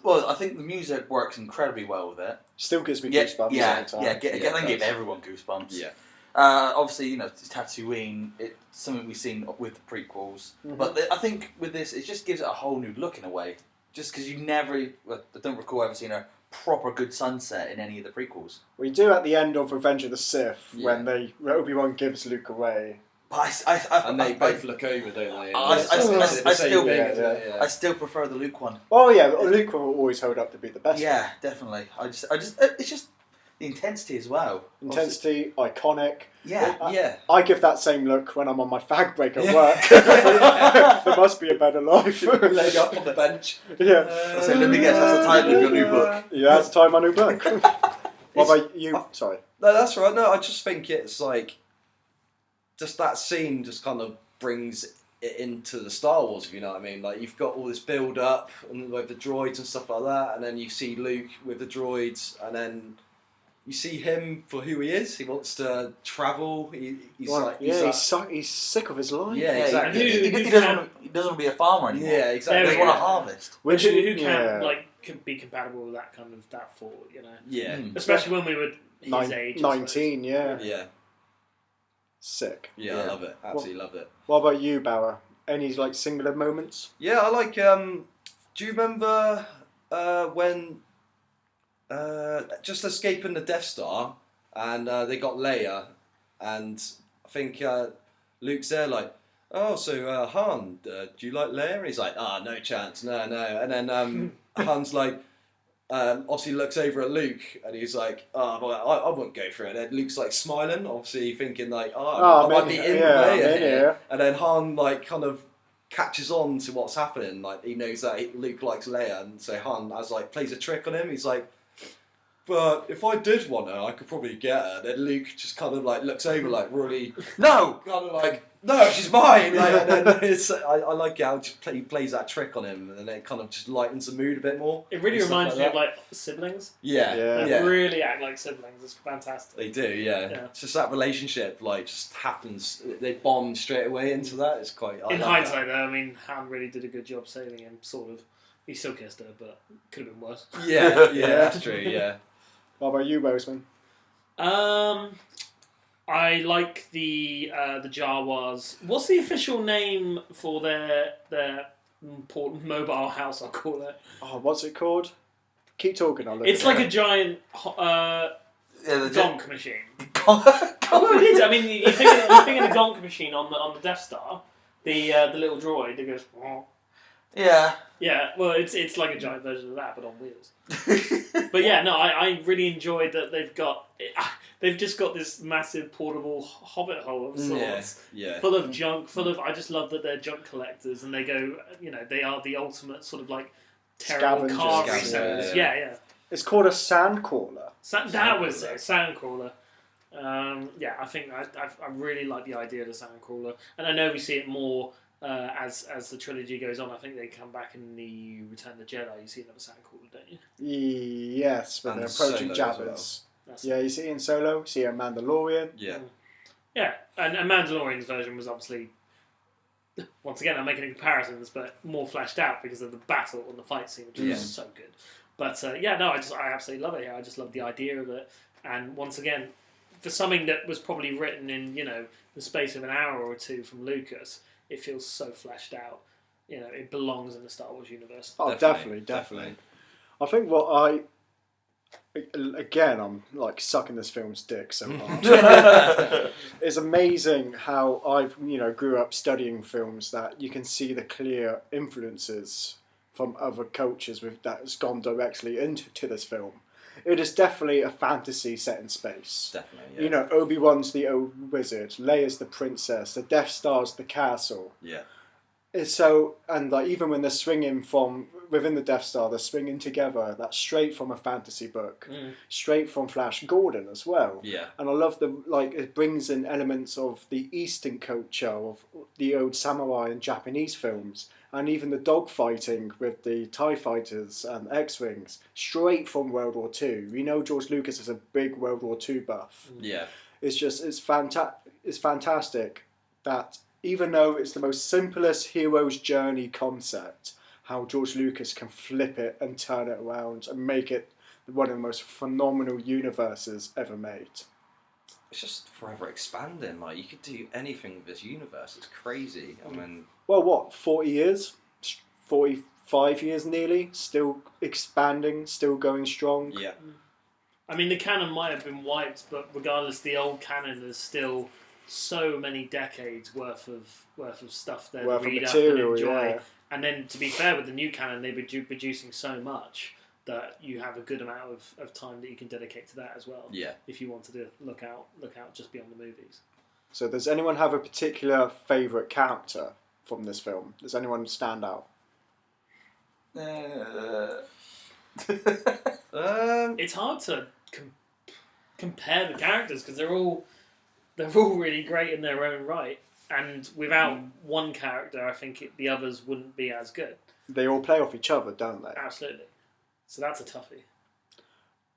[SPEAKER 2] Well, I think the music works incredibly well with it.
[SPEAKER 1] Still gives me
[SPEAKER 2] Yeah,
[SPEAKER 1] goosebumps
[SPEAKER 2] yeah,
[SPEAKER 1] every time.
[SPEAKER 2] yeah.
[SPEAKER 4] Yeah,
[SPEAKER 2] I think
[SPEAKER 4] it
[SPEAKER 2] give
[SPEAKER 4] does.
[SPEAKER 2] everyone goosebumps.
[SPEAKER 4] Yeah.
[SPEAKER 2] Obviously, you know, Tatooine. It's something we've seen with the prequels,
[SPEAKER 1] Mhm.
[SPEAKER 2] but I think with this, it just gives it a whole new look in a way. Just because I don't recall ever seeing a proper good sunset in any of the prequels.
[SPEAKER 1] We do at the end of Revenge of the Sith
[SPEAKER 4] Yeah.
[SPEAKER 1] when Obi-Wan gives Luke away.
[SPEAKER 2] But
[SPEAKER 4] And they both look over, don't they?
[SPEAKER 2] I still-
[SPEAKER 1] yeah.
[SPEAKER 2] I still prefer the Luke one.
[SPEAKER 1] Oh yeah, Luke will always hold up to be the best.
[SPEAKER 2] Yeah, definitely. It's just the intensity as well.
[SPEAKER 1] Intensity, iconic.
[SPEAKER 2] Yeah.
[SPEAKER 4] Yeah.
[SPEAKER 1] I give that same look when I'm on my fag break at work. There must be a better life.
[SPEAKER 4] Leg up on the bench.
[SPEAKER 1] Yeah,
[SPEAKER 2] So let me guess, that's the title of your new book.
[SPEAKER 1] yeah, that's the time my new book. What about you? Sorry.
[SPEAKER 4] No, that's right. No, I just think it's like just that scene just kind of brings it into the Star Wars, if you know what I mean. Like you've got all this build up and with the droids and stuff like that, and then you see Luke with the droids, and then you see him for who he is. He wants to travel. He's
[SPEAKER 1] Well,
[SPEAKER 4] like,
[SPEAKER 1] yeah,
[SPEAKER 4] he's like,
[SPEAKER 1] he's sick of his life.
[SPEAKER 4] Yeah, exactly.
[SPEAKER 2] He doesn't want to be a farmer anymore.
[SPEAKER 4] yeah,
[SPEAKER 2] He
[SPEAKER 4] exactly.
[SPEAKER 2] doesn't
[SPEAKER 3] There we
[SPEAKER 2] want to
[SPEAKER 3] go.
[SPEAKER 2] harvest.
[SPEAKER 1] Which
[SPEAKER 3] who can
[SPEAKER 1] yeah,
[SPEAKER 3] can be compatible with that kind of that thought, you know?
[SPEAKER 4] Yeah,
[SPEAKER 2] Mm.
[SPEAKER 3] Especially when we were his age. I suppose.
[SPEAKER 1] 19, yeah,
[SPEAKER 4] yeah,
[SPEAKER 1] sick.
[SPEAKER 4] yeah. I love it. Absolutely love it.
[SPEAKER 1] What about you, Bauer? Any like singular moments?
[SPEAKER 4] Yeah, I like. Do you remember when just escaping the Death Star, and they got Leia, and I think Luke's there like, oh, so Han, do you like Leia? And he's like, no chance, no. And then Han's like, obviously looks over at Luke, and he's like, well, I wouldn't go for it. And then Luke's like smiling, obviously thinking like, I might be in with
[SPEAKER 1] yeah, I'm
[SPEAKER 4] Leia
[SPEAKER 1] in
[SPEAKER 4] here.
[SPEAKER 1] here.
[SPEAKER 4] And then Han like kind of catches on to what's happening. Like he knows that Luke likes Leia, and so Han has like plays a trick on him. He's like, but if I did want her, I could probably get her. Then Luke just kind of like looks over like really
[SPEAKER 2] No!
[SPEAKER 4] kind of like, no, she's mine. Like, and then I like how he plays that trick on him, and then it kind of just lightens the mood a bit more.
[SPEAKER 3] It really
[SPEAKER 4] and stuff
[SPEAKER 3] reminds me
[SPEAKER 4] like
[SPEAKER 3] of
[SPEAKER 4] that.
[SPEAKER 3] like siblings.
[SPEAKER 4] Yeah,
[SPEAKER 1] Yeah.
[SPEAKER 3] They
[SPEAKER 4] yeah.
[SPEAKER 3] really act like siblings. It's fantastic.
[SPEAKER 4] They do, yeah.
[SPEAKER 3] Yeah.
[SPEAKER 4] It's just that relationship, like, just happens. They bond straight away into that. It's quite. I
[SPEAKER 3] In
[SPEAKER 4] like
[SPEAKER 3] hindsight, though, I mean, Han really did a good job saving him, sort of. He still kissed her, but could have been worse.
[SPEAKER 4] that. Yeah, yeah, that's true. Yeah.
[SPEAKER 1] What about you, Bozeman?
[SPEAKER 3] I like the Jawas. What's the official name for their mobile house? I'll call it.
[SPEAKER 1] Oh, what's it called? Keep talking. I'll look.
[SPEAKER 3] It's
[SPEAKER 1] it
[SPEAKER 3] like
[SPEAKER 1] up.
[SPEAKER 3] a giant
[SPEAKER 2] Yeah, the
[SPEAKER 3] gonk machine.
[SPEAKER 2] Gonk.
[SPEAKER 3] Oh, it is. I mean, you're thinking the gonk machine on the Death Star. The little droid that goes. "Oh."
[SPEAKER 2] Yeah.
[SPEAKER 3] Yeah, well, it's like a giant version of that, but on wheels. But yeah, no, I really enjoyed that they've just got this massive portable hobbit hole of sorts,
[SPEAKER 4] Yeah.
[SPEAKER 3] full of junk, I just love that they're junk collectors, and they go, they are the ultimate sort of like terrible
[SPEAKER 1] Scavengers.
[SPEAKER 3] car
[SPEAKER 4] Scavengers,
[SPEAKER 3] resellers.
[SPEAKER 4] yeah.
[SPEAKER 3] Yeah.
[SPEAKER 1] It's called a sandcrawler.
[SPEAKER 3] That was it, Sandcrawler. Yeah, I think I really like the idea of the Sandcrawler, and I know we see it more as the trilogy goes on. I think they come back in the Return of the Jedi. You see another Sandcrawler, don't you?
[SPEAKER 1] Yes, when
[SPEAKER 4] And
[SPEAKER 1] they're approaching
[SPEAKER 4] Solo as
[SPEAKER 1] Jabba's.
[SPEAKER 3] That's
[SPEAKER 1] Yeah, you see it in Solo. See a Mandalorian.
[SPEAKER 4] Yeah.
[SPEAKER 3] Yeah, and Mandalorian's version was obviously, once again, I'm making comparisons, but more fleshed out because of the battle and the fight scene, which was so good. But I absolutely love it here. I just love the idea of it. And once again, for something that was probably written in, the space of an hour or two from Lucas, it feels so fleshed out. It belongs in the Star Wars universe.
[SPEAKER 1] Oh, definitely. I think I'm like sucking this film's dick so hard. It's amazing how I've grew up studying films that you can see the clear influences from other cultures that has gone directly into this film. It is definitely a fantasy set in space.
[SPEAKER 4] Definitely. Yeah.
[SPEAKER 1] Obi-Wan's the old wizard, Leia's the princess, the Death Star's the castle.
[SPEAKER 4] Yeah.
[SPEAKER 1] It's so, and like even when they're swinging from within the Death Star, they're swinging together. That's straight from a fantasy book, straight from Flash Gordon as well.
[SPEAKER 4] Yeah.
[SPEAKER 1] And I love it brings in elements of the Eastern culture of the old samurai and Japanese films, and even the dogfighting with the TIE fighters and X-wings, straight from World War II. George Lucas is a big World War II buff.
[SPEAKER 4] Yeah.
[SPEAKER 1] It's fantastic that. Even though it's the most simplest hero's journey concept, how George Lucas can flip it and turn it around and make it one of the most phenomenal universes ever made.
[SPEAKER 4] It's just forever expanding. Like, you could do anything with this universe. It's crazy. I mean...
[SPEAKER 1] Well, what, 40 years? 45 years nearly? Still expanding, still going strong?
[SPEAKER 4] Yeah.
[SPEAKER 3] I mean, the canon might have been wiped, but regardless, the old canon is still so many decades worth of stuff there to read up and enjoy.
[SPEAKER 1] Yeah.
[SPEAKER 3] And then, to be fair, with the new canon, they've been producing so much that you have a good amount of time that you can dedicate to that as well.
[SPEAKER 4] Yeah.
[SPEAKER 3] If you wanted to look out just beyond the movies.
[SPEAKER 1] So does anyone have a particular favourite character from this film? Does anyone stand out?
[SPEAKER 3] It's hard to compare the characters because they're all really great in their own right, and without one character, I think the others wouldn't be as good.
[SPEAKER 1] They all play off each other, don't they?
[SPEAKER 3] Absolutely. So that's a toughie.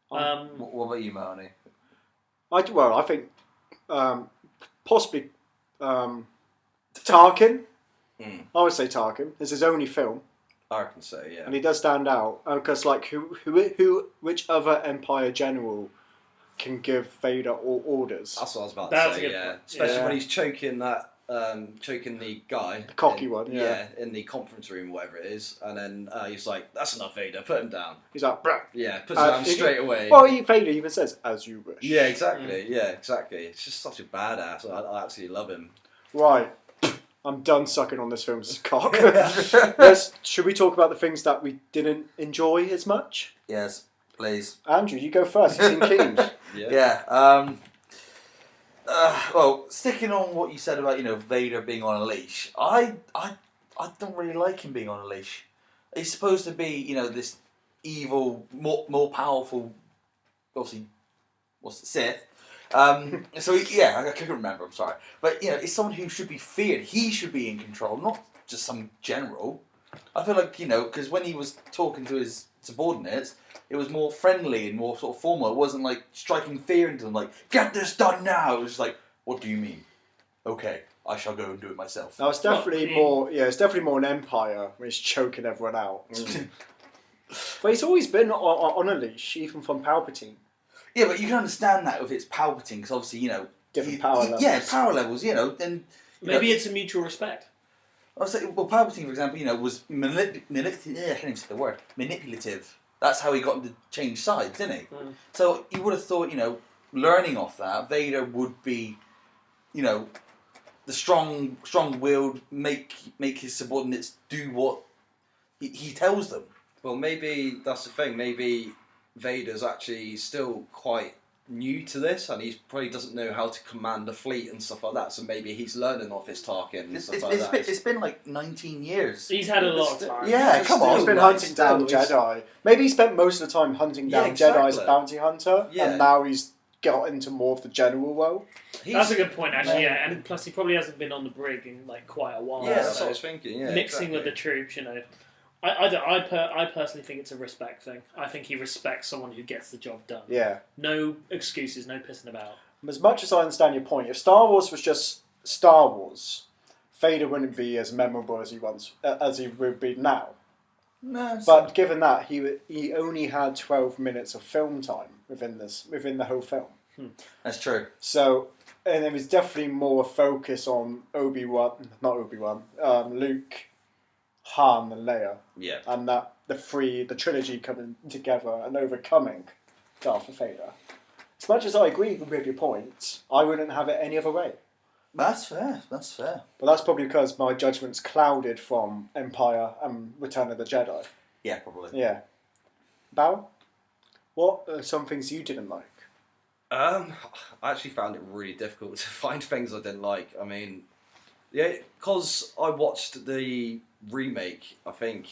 [SPEAKER 2] What about you, Marnie?
[SPEAKER 1] I think possibly Tarkin. I would say Tarkin. It's his only film,
[SPEAKER 4] I can say, yeah.
[SPEAKER 1] and he does stand out because, which other Empire general can give Vader all orders?
[SPEAKER 4] That's what I was about
[SPEAKER 3] That's
[SPEAKER 4] to
[SPEAKER 3] a
[SPEAKER 4] say,
[SPEAKER 3] good
[SPEAKER 4] yeah.
[SPEAKER 3] point.
[SPEAKER 4] Especially
[SPEAKER 1] Yeah.
[SPEAKER 4] when he's choking the guy.
[SPEAKER 1] The cocky one, yeah.
[SPEAKER 4] in the conference room, whatever it is. And then he's like, that's enough, Vader, put him down.
[SPEAKER 1] He's like, bruh.
[SPEAKER 4] Yeah, puts him down straight away.
[SPEAKER 1] Well, Vader even says, "As you wish."
[SPEAKER 4] Yeah, exactly. Yeah, exactly. It's just such a badass. I absolutely love him.
[SPEAKER 1] Right. I'm done sucking on this film's cock. Should we talk about the things that we didn't enjoy as much?
[SPEAKER 2] Yes, please.
[SPEAKER 1] Andrew, you go first. You seem keen.
[SPEAKER 4] Yeah.
[SPEAKER 2] Well, sticking on what you said about Vader being on a leash, I don't really like him being on a leash. He's supposed to be this evil, more powerful, obviously, what's the Sith. So I couldn't remember. I'm sorry, but it's someone who should be feared. He should be in control, not just some general. I feel like because when he was talking to his subordinates, it was more friendly and more sort of formal. It wasn't like striking fear into them, like "Get this done now." It was just like, "What do you mean?" Okay, I shall go and do it myself.
[SPEAKER 1] Now it's definitely more. Yeah, it's definitely more an Empire when he's choking everyone out. But he's always been on a leash, even from Palpatine.
[SPEAKER 2] Yeah, but you can understand that if it's Palpatine, because obviously,
[SPEAKER 1] Different power levels.
[SPEAKER 2] Yeah, power levels, and...
[SPEAKER 3] Maybe it's a mutual respect.
[SPEAKER 2] I was saying, well, Palpatine, for example, was manipulative. I can't even say the word. Manipulative. That's how he got him to change sides, didn't he?
[SPEAKER 3] Mm.
[SPEAKER 2] So you would have thought, learning off that, Vader would be, the strong-willed, make his subordinates do what he tells them.
[SPEAKER 4] Well, maybe that's the thing. Maybe Vader's actually still quite new to this, and he probably doesn't know how to command a fleet and stuff like that. So maybe he's learning off his Tarkin and stuff like that.
[SPEAKER 2] It's been like 19 years.
[SPEAKER 3] He's had a lot of time.
[SPEAKER 2] Yeah, come on.
[SPEAKER 1] He's been hunting down Jedi. Maybe he spent most of the time hunting down Jedi as a bounty hunter, and now he's got into more of the general role.
[SPEAKER 3] That's a good point, actually. Yeah, and plus he probably hasn't been on the brig in like quite a while.
[SPEAKER 4] Yeah, that's what I was thinking. Yeah,
[SPEAKER 3] mixing with the troops, I personally think it's a respect thing. I think he respects someone who gets the job done.
[SPEAKER 1] Yeah.
[SPEAKER 3] No excuses, no pissing about.
[SPEAKER 1] As much as I understand your point, if Star Wars was just Star Wars, Vader wouldn't be as memorable as he would be now.
[SPEAKER 2] No,
[SPEAKER 1] but given that he only had 12 minutes of film time within the whole film.
[SPEAKER 2] That's true.
[SPEAKER 1] So, and there was definitely more focus on Luke, Han, and Leia.
[SPEAKER 4] Yeah.
[SPEAKER 1] And that the trilogy coming together and overcoming Darth Vader. As much as I agree with your point, I wouldn't have it any other way.
[SPEAKER 2] That's fair.
[SPEAKER 1] But that's probably because my judgment's clouded from Empire and Return of the Jedi.
[SPEAKER 2] Yeah, probably.
[SPEAKER 1] Yeah. Bao, what are some things you didn't like?
[SPEAKER 4] I actually found it really difficult to find things I didn't like. I mean, yeah, because I watched the remake, I think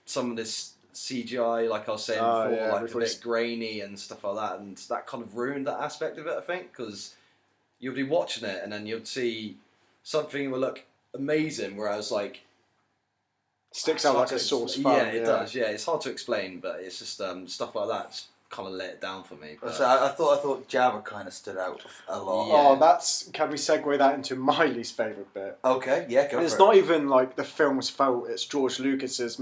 [SPEAKER 4] some of this CGI, like I was saying before, like a bit grainy and stuff like that, and that kind of ruined that aspect of it, I think, because you'd be watching it and then you'd see something that would look amazing, whereas like
[SPEAKER 1] sticks out like a sore thumb.
[SPEAKER 4] Yeah, it does. Yeah, it's hard to explain, but it's just stuff like that just kind of let it down for me. But
[SPEAKER 2] so I thought Jabba kind of stood out a lot.
[SPEAKER 1] Yeah. Oh, can we segue that into my least favourite bit?
[SPEAKER 2] Okay, yeah, go for it.
[SPEAKER 1] It's not even like the film's fault. It's George Lucas's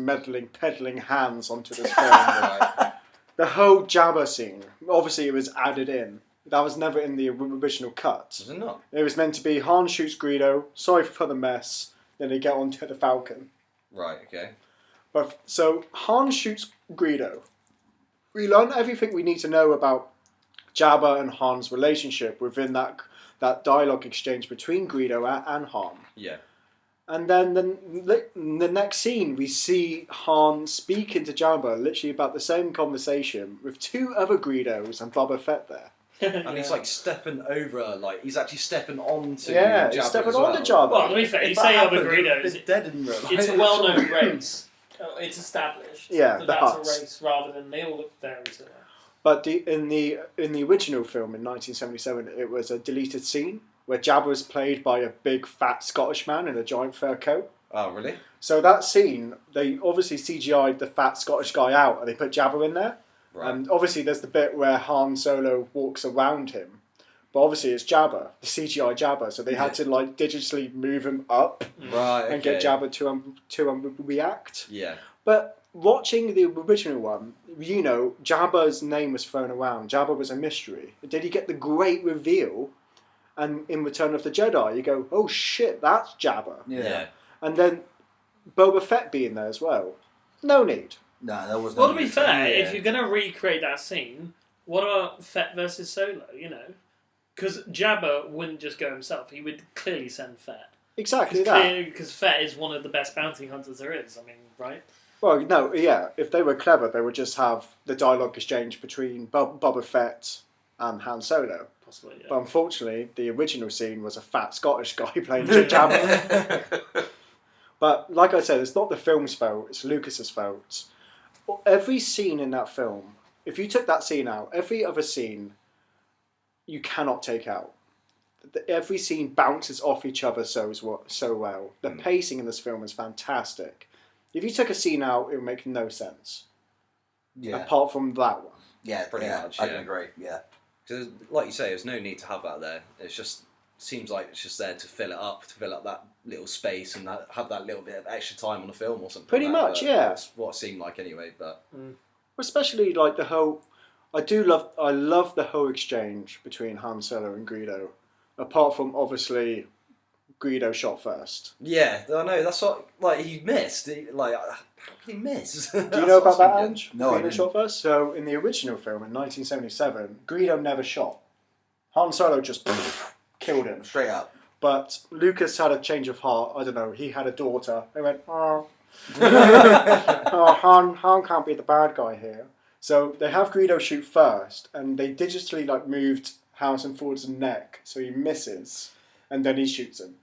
[SPEAKER 1] peddling hands onto this film. Right? The whole Jabba scene. Obviously, it was added in. That was never in the original cut.
[SPEAKER 4] Was it not?
[SPEAKER 1] It was meant to be Han shoots Greedo. Sorry for the mess. Then they get onto the Falcon.
[SPEAKER 4] Right. Okay.
[SPEAKER 1] But so Han shoots Greedo. We learn everything we need to know about Jabba and Han's relationship within that dialogue exchange between Greedo and Han.
[SPEAKER 4] Yeah.
[SPEAKER 1] And then the next scene, we see Han speaking to Jabba literally about the same conversation with two other Greedos and Boba Fett there.
[SPEAKER 4] And he's like stepping over, like he's actually stepping onto
[SPEAKER 1] Jabba.
[SPEAKER 4] He's
[SPEAKER 1] stepping onto Jabba.
[SPEAKER 3] Well, to be fair, you say other Greedos.
[SPEAKER 4] It's dead in real life.
[SPEAKER 3] It's a well-known race. It's established.
[SPEAKER 1] Yeah,
[SPEAKER 3] that
[SPEAKER 1] the
[SPEAKER 3] that's
[SPEAKER 1] Hutts.
[SPEAKER 3] a race rather than they all look very similar.
[SPEAKER 1] But in the original film in 1977, it was a deleted scene where Jabba was played by a big fat Scottish man in a giant fur coat.
[SPEAKER 4] Oh, really?
[SPEAKER 1] So that scene, they obviously CGI'd the fat Scottish guy out and they put Jabba in there.
[SPEAKER 4] Right.
[SPEAKER 1] And obviously there's the bit where Han Solo walks around him. But obviously it's Jabba, the CGI Jabba. So they had to like digitally move him up
[SPEAKER 4] Right. Okay.
[SPEAKER 1] and get Jabba to react.
[SPEAKER 4] Yeah.
[SPEAKER 1] But watching the original one, Jabba's name was thrown around. Jabba was a mystery. Did he get the great reveal? And in Return of the Jedi, you go, oh shit, that's Jabba.
[SPEAKER 2] Yeah.
[SPEAKER 1] And then Boba Fett being there as well. No need.
[SPEAKER 2] No, that was no
[SPEAKER 3] Well, to be
[SPEAKER 2] need.
[SPEAKER 3] fair, if you're going to recreate that scene, what about Fett versus Solo, Because Jabba wouldn't just go himself. He would clearly send Fett.
[SPEAKER 1] Exactly that.
[SPEAKER 3] Because Fett is one of the best bounty hunters there is. I mean, right?
[SPEAKER 1] Well, no, yeah. If they were clever, they would just have the dialogue exchange between Boba Fett and Han Solo.
[SPEAKER 3] Possibly, yeah.
[SPEAKER 1] But unfortunately, the original scene was a fat Scottish guy playing Jabba. But like I said, it's not the film's fault, it's Lucas's fault. Every scene in that film, if you took that scene out, every other scene you cannot take out. Every scene bounces off each other so well. The pacing in this film is fantastic. If you took a scene out, it would make no sense.
[SPEAKER 2] Yeah.
[SPEAKER 1] Apart from that one.
[SPEAKER 2] Yeah,
[SPEAKER 4] Pretty much,
[SPEAKER 2] I
[SPEAKER 4] yeah.
[SPEAKER 2] can agree. Yeah.
[SPEAKER 4] Because, like you say, there's no need to have that there. It's just seems like it's just there to fill up that little space and have that little bit of extra time on the film or something.
[SPEAKER 1] Pretty
[SPEAKER 4] like that.
[SPEAKER 1] much,
[SPEAKER 4] But
[SPEAKER 1] yeah.
[SPEAKER 4] That's what it seemed like anyway. But
[SPEAKER 1] Especially like the whole I love the whole exchange between Han Solo and Greedo. Apart from obviously Greedo shot first.
[SPEAKER 4] Yeah, I know. That's what he missed. How can he miss?
[SPEAKER 1] Do you know about that, Ange?
[SPEAKER 2] No, I
[SPEAKER 1] Greedo
[SPEAKER 2] didn't.
[SPEAKER 1] shot first. So in the original film in 1977, Greedo never shot. Han Solo just killed him.
[SPEAKER 2] Straight up.
[SPEAKER 1] But Lucas had a change of heart. I don't know. He had a daughter. They went, Han can't be the bad guy here. So they have Greedo shoot first, and they digitally moved Harrison Ford's neck so he misses, and then he shoots him.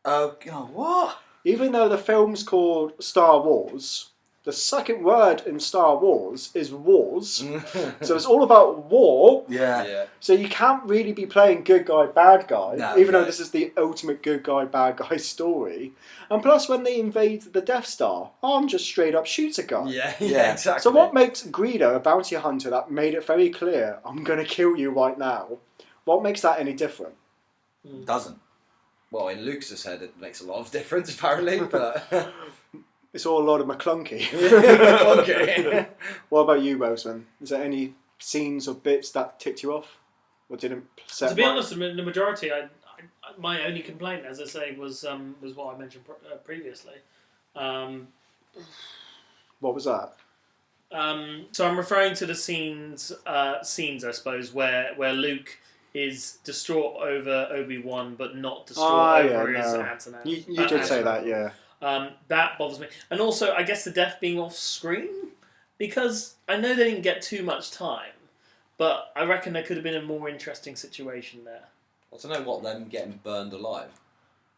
[SPEAKER 2] Oh God, what?
[SPEAKER 1] Even though the film's called Star Wars, the second word in Star Wars is wars. So it's all about war.
[SPEAKER 2] Yeah.
[SPEAKER 4] Yeah.
[SPEAKER 1] So you can't really be playing good guy, bad guy,
[SPEAKER 2] No,
[SPEAKER 1] even though
[SPEAKER 4] no.
[SPEAKER 1] this is the ultimate good guy, bad guy story. And plus, when they invade the Death Star, Han just straight up shoots a guy.
[SPEAKER 4] Yeah,
[SPEAKER 2] Yeah.
[SPEAKER 4] exactly.
[SPEAKER 1] So what makes Greedo a bounty hunter that made it very clear, I'm going to kill you right now? What makes that any different?
[SPEAKER 2] Doesn't.
[SPEAKER 4] Well, in Lucas's head, it makes a lot of difference, apparently. But
[SPEAKER 1] It's all a lot of McClunky.
[SPEAKER 4] okay.
[SPEAKER 1] What about you, Boseman? Is there any scenes or bits that ticked you off? Or didn't set
[SPEAKER 3] To be
[SPEAKER 1] right?
[SPEAKER 3] honest, the majority, my only complaint, as I say, was what I mentioned previously.
[SPEAKER 1] What was that?
[SPEAKER 3] So I'm referring to the scenes, I suppose, where Luke is distraught over Obi-Wan, but not distraught over his antenna.
[SPEAKER 1] You did say that, yeah.
[SPEAKER 3] That bothers me, and also I guess the death being off screen, because I know they didn't get too much time, but I reckon there could have been a more interesting situation there.
[SPEAKER 4] I don't know what them getting burned alive.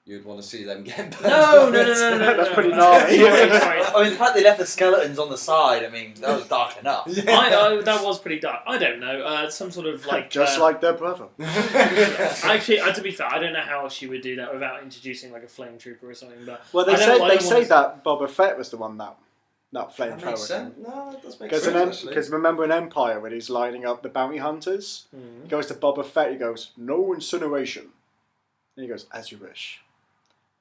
[SPEAKER 4] You'd want to see them getting burned
[SPEAKER 3] No.
[SPEAKER 1] That's pretty
[SPEAKER 3] no.
[SPEAKER 1] gnarly.
[SPEAKER 3] Sorry.
[SPEAKER 2] I mean, the fact they left the skeletons on the side, I mean, that was dark enough.
[SPEAKER 3] That was pretty dark. I don't know. Some sort of
[SPEAKER 1] Just like their brother.
[SPEAKER 3] Actually, to be fair, I don't know how she would do that without introducing like a flame trooper or something. But
[SPEAKER 1] Well,
[SPEAKER 3] I
[SPEAKER 1] they
[SPEAKER 3] don't
[SPEAKER 1] say
[SPEAKER 3] wanna-
[SPEAKER 1] that Boba Fett was the one that
[SPEAKER 4] That
[SPEAKER 1] flamethrower.
[SPEAKER 4] makes sense. No, that does make
[SPEAKER 1] Because
[SPEAKER 4] sense. Actually.
[SPEAKER 1] remember in Empire when he's lining up the bounty hunters, he goes to Boba Fett. He goes, "No incineration," and he goes, "As you wish."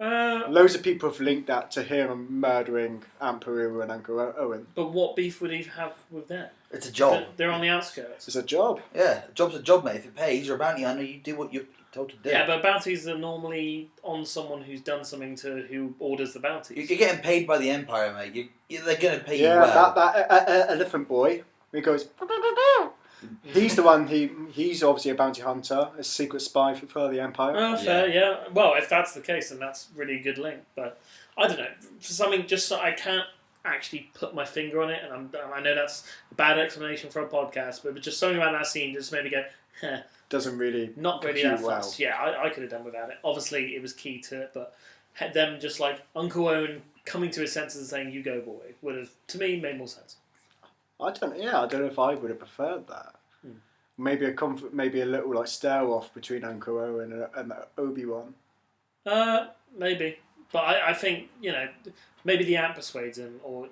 [SPEAKER 1] Loads of people have linked that to him murdering Aunt Peru and Uncle Owen.
[SPEAKER 3] But what beef would he have with them?
[SPEAKER 2] It's a job.
[SPEAKER 3] They're on the outskirts.
[SPEAKER 1] It's a job.
[SPEAKER 2] Yeah, a job's a job, mate. If it pays, you're a bounty hunter, you do what you're told to do.
[SPEAKER 3] Yeah, but bounties are normally on someone who's done something who orders the bounties.
[SPEAKER 2] You're getting paid by the Empire, mate. They're going to pay you
[SPEAKER 1] Yeah,
[SPEAKER 2] well.
[SPEAKER 1] that elephant boy. He goes. He's the one. He's obviously a bounty hunter, a secret spy for the Empire.
[SPEAKER 3] Oh, fair, yeah. Well, if that's the case, then that's really a good link. But I don't know, for something just so I can't actually put my finger on it, and I know that's a bad explanation for a podcast, but just something about that scene just made me go,
[SPEAKER 1] Doesn't really.
[SPEAKER 3] not really
[SPEAKER 1] compute
[SPEAKER 3] that fast. Yeah, I could have done without it. Obviously, it was key to it, but had them just like Uncle Owen coming to his senses and saying, "You go, boy," would have, to me, made more sense.
[SPEAKER 1] I don't know if I would have preferred that. Maybe maybe a little like stare off between Uncle Owen and Obi-Wan.
[SPEAKER 3] Maybe, but I think maybe the aunt persuades him, or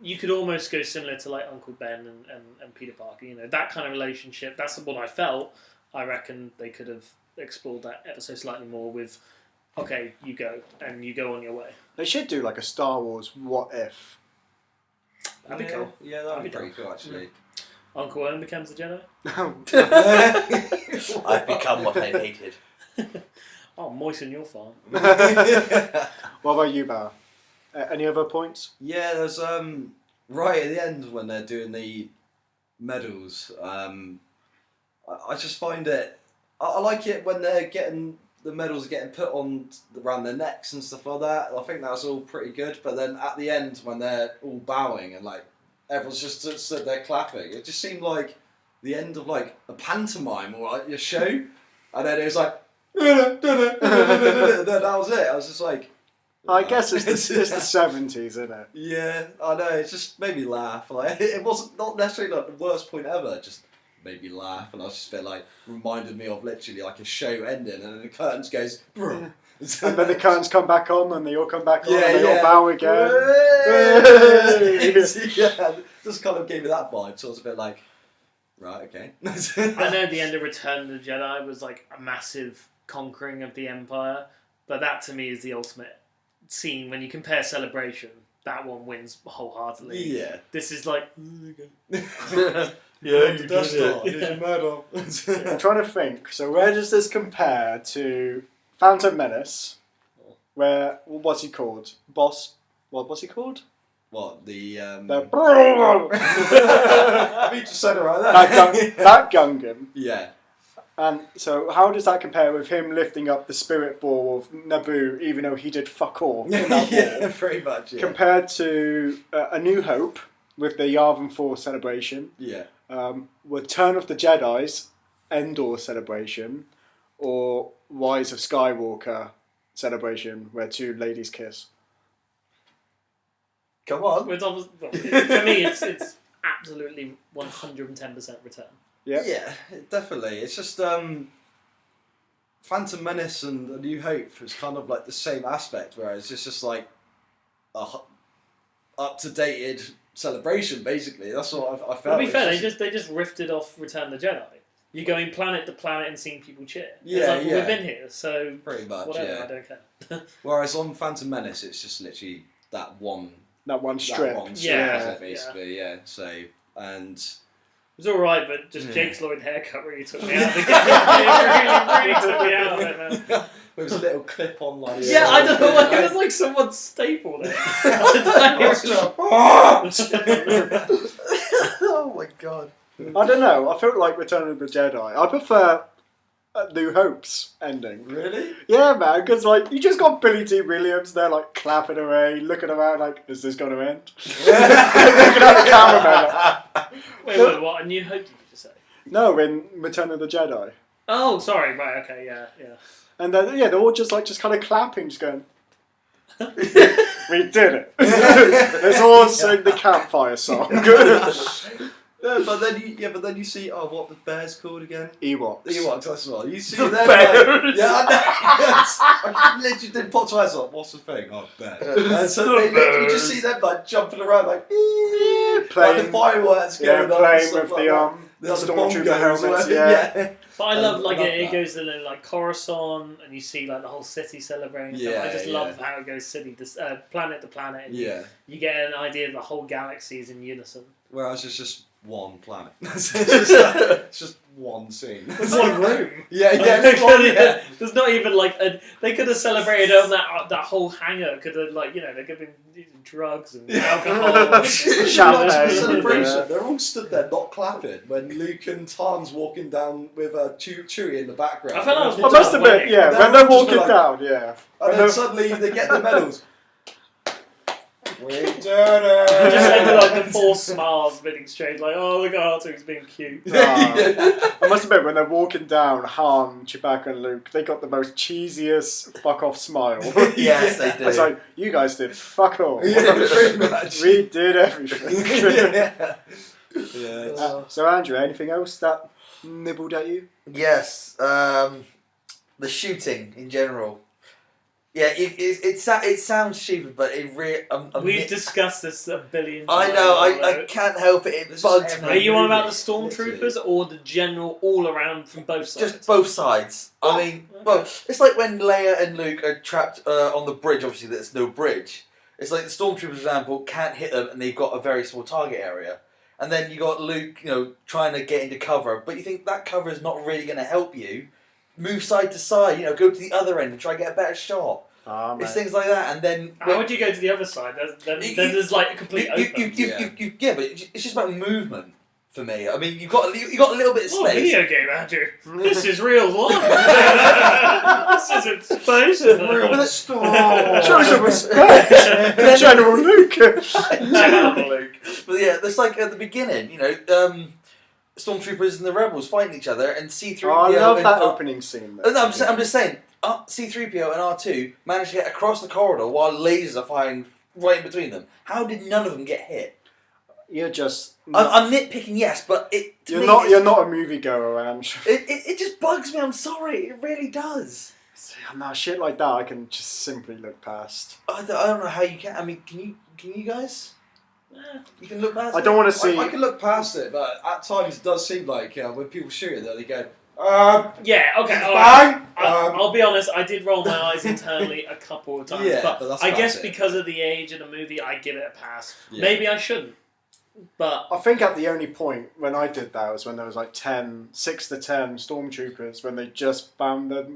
[SPEAKER 3] you could almost go similar to like Uncle Ben and Peter Parker. That kind of relationship. That's what I felt. I reckon they could have explored that episode slightly more with, okay, you go and you go on your way.
[SPEAKER 1] They should do like a Star Wars what if.
[SPEAKER 3] That'd be cool.
[SPEAKER 4] Yeah, that'd be pretty cool actually.
[SPEAKER 3] Uncle Owen becomes the Jedi.
[SPEAKER 2] I've become what I've hated.
[SPEAKER 3] Oh, moisten your farm.
[SPEAKER 1] What about you, Bar? Any other points?
[SPEAKER 4] Yeah, there's right at the end when they're doing the medals. I just find it. I like it when they're getting the medals getting put on around their necks and stuff like that. I think that's all pretty good. But then at the end when they're all bowing and like everyone's just stood there clapping, it just seemed like the end of like a pantomime or like a show. And then it was like. That was it. I was just like.
[SPEAKER 1] I guess it's the 70s, isn't it?
[SPEAKER 4] Yeah, I know. It just made me laugh. Like it wasn't not necessarily like the worst point ever. It just made me laugh, and I was just a bit like reminded me of literally like a show ending, and then the curtains goes. Bruh.
[SPEAKER 1] And then the curtains come back on, and they all come back on,
[SPEAKER 4] Yeah,
[SPEAKER 1] and they all bow again.
[SPEAKER 4] Yeah, just kind of gave me that vibe. So I was a bit like, right, okay.
[SPEAKER 3] I know the end of Return of the Jedi was like a massive conquering of the Empire, but that to me is the ultimate scene when you compare Celebration that one wins wholeheartedly.
[SPEAKER 4] Yeah.
[SPEAKER 3] This is like,
[SPEAKER 2] Yeah, you
[SPEAKER 4] Death Star,
[SPEAKER 2] did
[SPEAKER 4] did you murder?
[SPEAKER 1] I'm trying to think. So where does this compare to Phantom Menace? Where what's he called? Boss. What's he called?
[SPEAKER 4] What, the...
[SPEAKER 1] The
[SPEAKER 4] I mean, just said it right there.
[SPEAKER 1] that Gungan.
[SPEAKER 4] Yeah.
[SPEAKER 1] And so how does that compare with him lifting up the spirit ball of Naboo, even though he did fuck all in that
[SPEAKER 4] Yeah,
[SPEAKER 1] war?
[SPEAKER 4] pretty much, yeah.
[SPEAKER 1] Compared to A New Hope with the Yavin 4 celebration,
[SPEAKER 4] Yeah.
[SPEAKER 1] Return of the Jedi's Endor celebration, or Rise of Skywalker celebration where two ladies kiss.
[SPEAKER 2] Come on.
[SPEAKER 3] it's obvious, well, for me, it's absolutely 110% return.
[SPEAKER 1] Yeah.
[SPEAKER 4] Yeah, definitely. It's just Phantom Menace and A New Hope is kind of like the same aspect, whereas it's just like a up-to-dated celebration, basically. That's what I felt.
[SPEAKER 3] To be
[SPEAKER 4] It's
[SPEAKER 3] fair, they just riffed off Return of the Jedi. You're going planet to planet and seeing people cheer.
[SPEAKER 4] Yeah,
[SPEAKER 3] it's like,
[SPEAKER 4] yeah.
[SPEAKER 3] we've been here, so
[SPEAKER 4] pretty much,
[SPEAKER 3] whatever,
[SPEAKER 4] yeah.
[SPEAKER 3] I don't care.
[SPEAKER 4] Whereas on Phantom Menace, it's just literally that one
[SPEAKER 1] Strip.
[SPEAKER 4] That one strip,
[SPEAKER 3] Yeah,
[SPEAKER 4] isn't it, basically, yeah. So, and
[SPEAKER 3] It was alright, but just
[SPEAKER 2] Yeah.
[SPEAKER 3] Jake's Lloyd haircut really took me out of the game. It really took me out of it, man.
[SPEAKER 4] there was a little clip on like.
[SPEAKER 3] Yeah, I don't know, like, it was like someone stapled it.
[SPEAKER 2] Oh my god.
[SPEAKER 1] I don't know. I felt like Return of the Jedi. I prefer New Hope's ending.
[SPEAKER 4] Really?
[SPEAKER 1] Yeah, man, because like you just got Billy T. Williams there, like clapping away, looking around, like, is this going to end? Looking at the cameraman. Like,
[SPEAKER 3] Wait, what? A New Hope, did you just say?
[SPEAKER 1] no, in Return of the Jedi,
[SPEAKER 3] Oh, sorry, right, okay, yeah.
[SPEAKER 1] and then they're all just kind of clapping, just going, "We did it!" Let's all sing the campfire song.
[SPEAKER 4] Yeah, but then you see what the bear's called again?
[SPEAKER 1] Ewoks.
[SPEAKER 4] The Ewoks, that's what you see.
[SPEAKER 2] The
[SPEAKER 4] them,
[SPEAKER 2] bears.
[SPEAKER 4] like, yeah, I know. Yes. I literally did pop twice. Like, what's the thing? Oh, bear. And so you just see them like jumping around, like like the fireworks going on,
[SPEAKER 1] playing
[SPEAKER 4] and stuff
[SPEAKER 1] with
[SPEAKER 4] like
[SPEAKER 1] the
[SPEAKER 4] that.
[SPEAKER 1] stormtrooper
[SPEAKER 4] bongos,
[SPEAKER 1] helmets.
[SPEAKER 4] whatever,
[SPEAKER 1] Yeah.
[SPEAKER 3] But I love, like,
[SPEAKER 4] love
[SPEAKER 3] it
[SPEAKER 4] that.
[SPEAKER 3] goes to like Coruscant, and you see like the whole city celebrating. And stuff.
[SPEAKER 4] Yeah,
[SPEAKER 3] I just
[SPEAKER 4] yeah.
[SPEAKER 3] love how it goes planet to planet. And
[SPEAKER 4] Yeah.
[SPEAKER 3] you get an idea of the whole galaxy is in unison.
[SPEAKER 4] Whereas it's just one planet. it's just one scene.
[SPEAKER 3] It's one room.
[SPEAKER 4] Yeah, it's one, yeah.
[SPEAKER 3] There's not even like they could have celebrated on that whole hangar. Could have they could have been using drugs and alcohol.
[SPEAKER 1] Champagne.
[SPEAKER 4] Celebration.
[SPEAKER 1] Yeah.
[SPEAKER 4] They're all stood there not clapping when Luke and Han's walking down with Chewie in the background.
[SPEAKER 3] I felt like I was
[SPEAKER 1] I must admit, yeah, when they're walking
[SPEAKER 4] Just like-
[SPEAKER 1] down, yeah.
[SPEAKER 4] And then suddenly they get the medals. We did it!
[SPEAKER 3] Just ended like the four smiles being exchanged, like, oh, look at R2's being cute.
[SPEAKER 1] I must admit, when they're walking down, Han, Chewbacca, and Luke, they got the most cheesiest fuck off smile.
[SPEAKER 2] Yes, they do.
[SPEAKER 1] It's like, you guys did fuck all.
[SPEAKER 4] Yeah, pretty much.
[SPEAKER 1] We did everything.
[SPEAKER 4] Yeah.
[SPEAKER 1] So, Andrew, anything else that nibbled at you?
[SPEAKER 2] Yes, the shooting in general. Yeah, it sounds stupid, but it really.
[SPEAKER 3] We've discussed this a billion
[SPEAKER 2] I
[SPEAKER 3] times.
[SPEAKER 2] know. I can't help it. It
[SPEAKER 4] This is
[SPEAKER 2] bugs
[SPEAKER 4] every-
[SPEAKER 3] Are
[SPEAKER 2] me.
[SPEAKER 3] you on about the
[SPEAKER 4] Literally.
[SPEAKER 3] stormtroopers or the general all around from both sides?
[SPEAKER 2] Just both sides. I mean, well, it's like when Leia and Luke are trapped on the bridge. Obviously, there's no bridge. It's like the stormtroopers, for example, can't hit them, and they've got a very small target area. And then you got Luke, trying to get into cover, but you think that cover is not really going to help you. Move side to side, go to the other end and try and get a better shot. It's things like that, and then
[SPEAKER 3] How would you go to the other side? Then there's like a complete open.
[SPEAKER 2] yeah, but it's just about movement for me. I mean, you got a little bit of
[SPEAKER 3] What
[SPEAKER 2] space.
[SPEAKER 3] video game, Andrew? This is real life. This isn't space.
[SPEAKER 2] But it's-
[SPEAKER 1] Show some respect! General Luke!
[SPEAKER 2] General Luke. But yeah, that's like at the beginning, stormtroopers and the rebels fighting each other, and C-3PO.
[SPEAKER 1] Oh, I love
[SPEAKER 2] and
[SPEAKER 1] that opening scene.
[SPEAKER 2] No, I'm just saying. C-3PO and R2 managed to get across the corridor while lasers are firing right in between them. How did none of them get hit?
[SPEAKER 1] You're just...
[SPEAKER 2] I'm nitpicking, yes, but
[SPEAKER 1] You're not a moviegoer, Andrew.
[SPEAKER 2] It just bugs me. I'm sorry, it really does.
[SPEAKER 1] No, shit like that I can just simply look past.
[SPEAKER 2] I don't know how you can. I mean, can you guys? You can look past.
[SPEAKER 1] I don't want to see...
[SPEAKER 4] I can look past it, but at times it does seem like when people shoot it, they go,
[SPEAKER 3] Yeah, okay, all
[SPEAKER 1] Bang!
[SPEAKER 3] right. I'll be honest, I did roll my eyes internally a couple of times,
[SPEAKER 4] Yeah,
[SPEAKER 3] but
[SPEAKER 4] but that's
[SPEAKER 3] I
[SPEAKER 4] about
[SPEAKER 3] guess
[SPEAKER 4] it.
[SPEAKER 3] because of the age of the movie, I give it a pass.
[SPEAKER 4] Yeah.
[SPEAKER 3] Maybe I shouldn't, but
[SPEAKER 1] I think at the only point when I did that was when there was like 6 to 10 stormtroopers when they just found the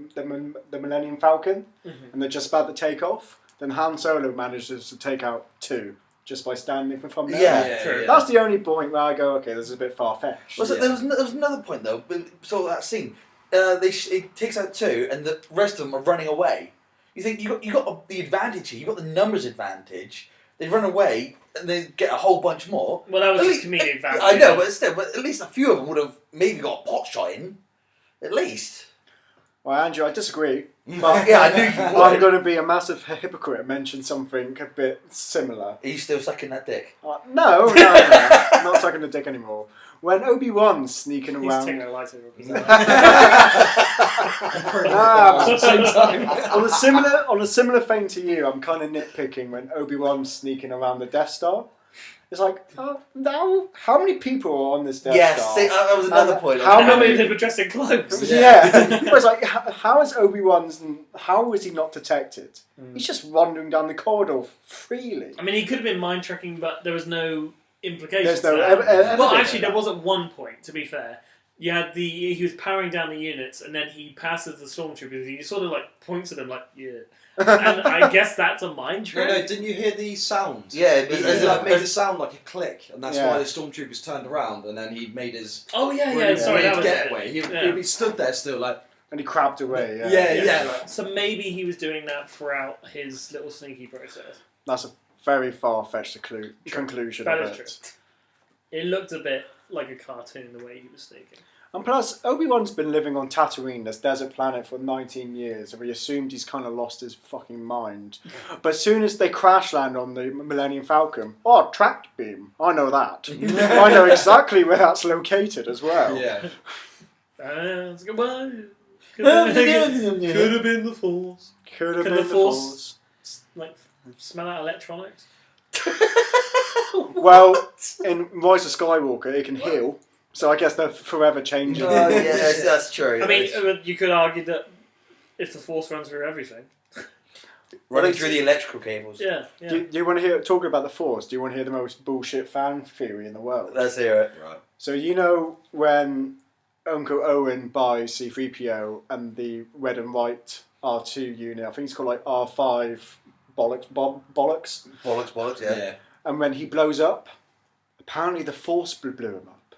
[SPEAKER 1] Millennium Falcon and they're just about to take off. Then Han Solo manages to take out 2 just by standing from there.
[SPEAKER 2] Yeah.
[SPEAKER 3] true.
[SPEAKER 1] That's the only point where I go, okay, this is a bit far-fetched.
[SPEAKER 2] There was another point though. So that scene, it takes out 2, and the rest of them are running away. You think you got the advantage here. You got the numbers advantage. They run away and they get a whole bunch more.
[SPEAKER 3] well, that was
[SPEAKER 2] At
[SPEAKER 3] just
[SPEAKER 2] least-
[SPEAKER 3] comedic value.
[SPEAKER 2] I know, but at least a few of them would have maybe got a pot shot in. At least.
[SPEAKER 1] Well, Andrew, I disagree.
[SPEAKER 2] But yeah, I knew you
[SPEAKER 1] I'm
[SPEAKER 2] would.
[SPEAKER 1] going to be a massive hypocrite and mention something a bit similar.
[SPEAKER 2] Are you still sucking that dick?
[SPEAKER 1] No, I'm not sucking the dick anymore. When Obi-Wan's sneaking
[SPEAKER 3] He's
[SPEAKER 1] around...
[SPEAKER 3] taking a lightsaber.
[SPEAKER 1] Ah, at the same time. on a similar thing to you, I'm kind of nitpicking when Obi-Wan's sneaking around the Death Star. It's like, now, how many people are on this Death
[SPEAKER 2] Yes,
[SPEAKER 1] Star?
[SPEAKER 2] see, that was another point.
[SPEAKER 1] how
[SPEAKER 3] How
[SPEAKER 1] many-
[SPEAKER 3] many of them were dressed in clothes?
[SPEAKER 1] Yeah, it was like, how is Obi-Wan's? How is he not detected? He's just wandering down the corridor freely.
[SPEAKER 3] I mean, he could have been mind tracking, but there was no implication.
[SPEAKER 1] There's
[SPEAKER 3] to
[SPEAKER 1] no
[SPEAKER 3] that.
[SPEAKER 1] evidence
[SPEAKER 3] Well,
[SPEAKER 1] of
[SPEAKER 3] actually, there
[SPEAKER 1] that.
[SPEAKER 3] was at one point. To be fair, you had he was powering down the units, and then he passes the stormtroopers. And he sort of like points at them, like yeah. And I guess that's a mind
[SPEAKER 4] No,
[SPEAKER 3] trick.
[SPEAKER 4] didn't you hear the sound?
[SPEAKER 2] Yeah,
[SPEAKER 4] He
[SPEAKER 2] as
[SPEAKER 4] like, made
[SPEAKER 2] if-
[SPEAKER 4] a sound like a click, and that's
[SPEAKER 1] Yeah.
[SPEAKER 4] why the stormtroopers turned around, and then he made his
[SPEAKER 3] Oh yeah,
[SPEAKER 4] brilliant
[SPEAKER 3] Sorry, that was
[SPEAKER 4] getaway.
[SPEAKER 3] it.
[SPEAKER 4] He,
[SPEAKER 3] Yeah.
[SPEAKER 4] he stood there still like,
[SPEAKER 1] And he crabbed away, yeah.
[SPEAKER 4] yeah. Like,
[SPEAKER 3] So maybe he was doing that throughout his little sneaky process.
[SPEAKER 1] That's a very far-fetched conclusion
[SPEAKER 3] That
[SPEAKER 1] of
[SPEAKER 3] is
[SPEAKER 1] it.
[SPEAKER 3] true. It looked a bit like a cartoon the way he was sneaking.
[SPEAKER 1] And plus, Obi-Wan's been living on Tatooine, this desert planet, for 19 years, and we assumed he's kind of lost his fucking mind. But as soon as they crash land on the Millennium Falcon, tracked beam, I know that. I know exactly where that's located as well.
[SPEAKER 4] yeah.
[SPEAKER 3] Goodbye. Could have been the Force.
[SPEAKER 1] Could have
[SPEAKER 3] Can
[SPEAKER 1] been
[SPEAKER 3] the
[SPEAKER 1] the
[SPEAKER 3] Force-
[SPEAKER 1] Force.
[SPEAKER 3] Like, smell out electronics?
[SPEAKER 1] Well, in Rise of Skywalker, it can heal, so I guess they're forever changing.
[SPEAKER 2] Oh, yes, that's true.
[SPEAKER 3] I mean, you could argue that if the Force runs through everything.
[SPEAKER 2] running through the electrical cables.
[SPEAKER 3] Yeah,
[SPEAKER 1] Do you want to hear, talking about the Force, do you want to hear the most bullshit fan theory in the world?
[SPEAKER 2] Let's hear it.
[SPEAKER 4] Right.
[SPEAKER 1] So you know when Uncle Owen buys C-3PO and the red and white R2 unit, I think it's called like R5 bollocks,
[SPEAKER 2] Bollocks, yeah.
[SPEAKER 1] and when he blows up, apparently the Force blew him up.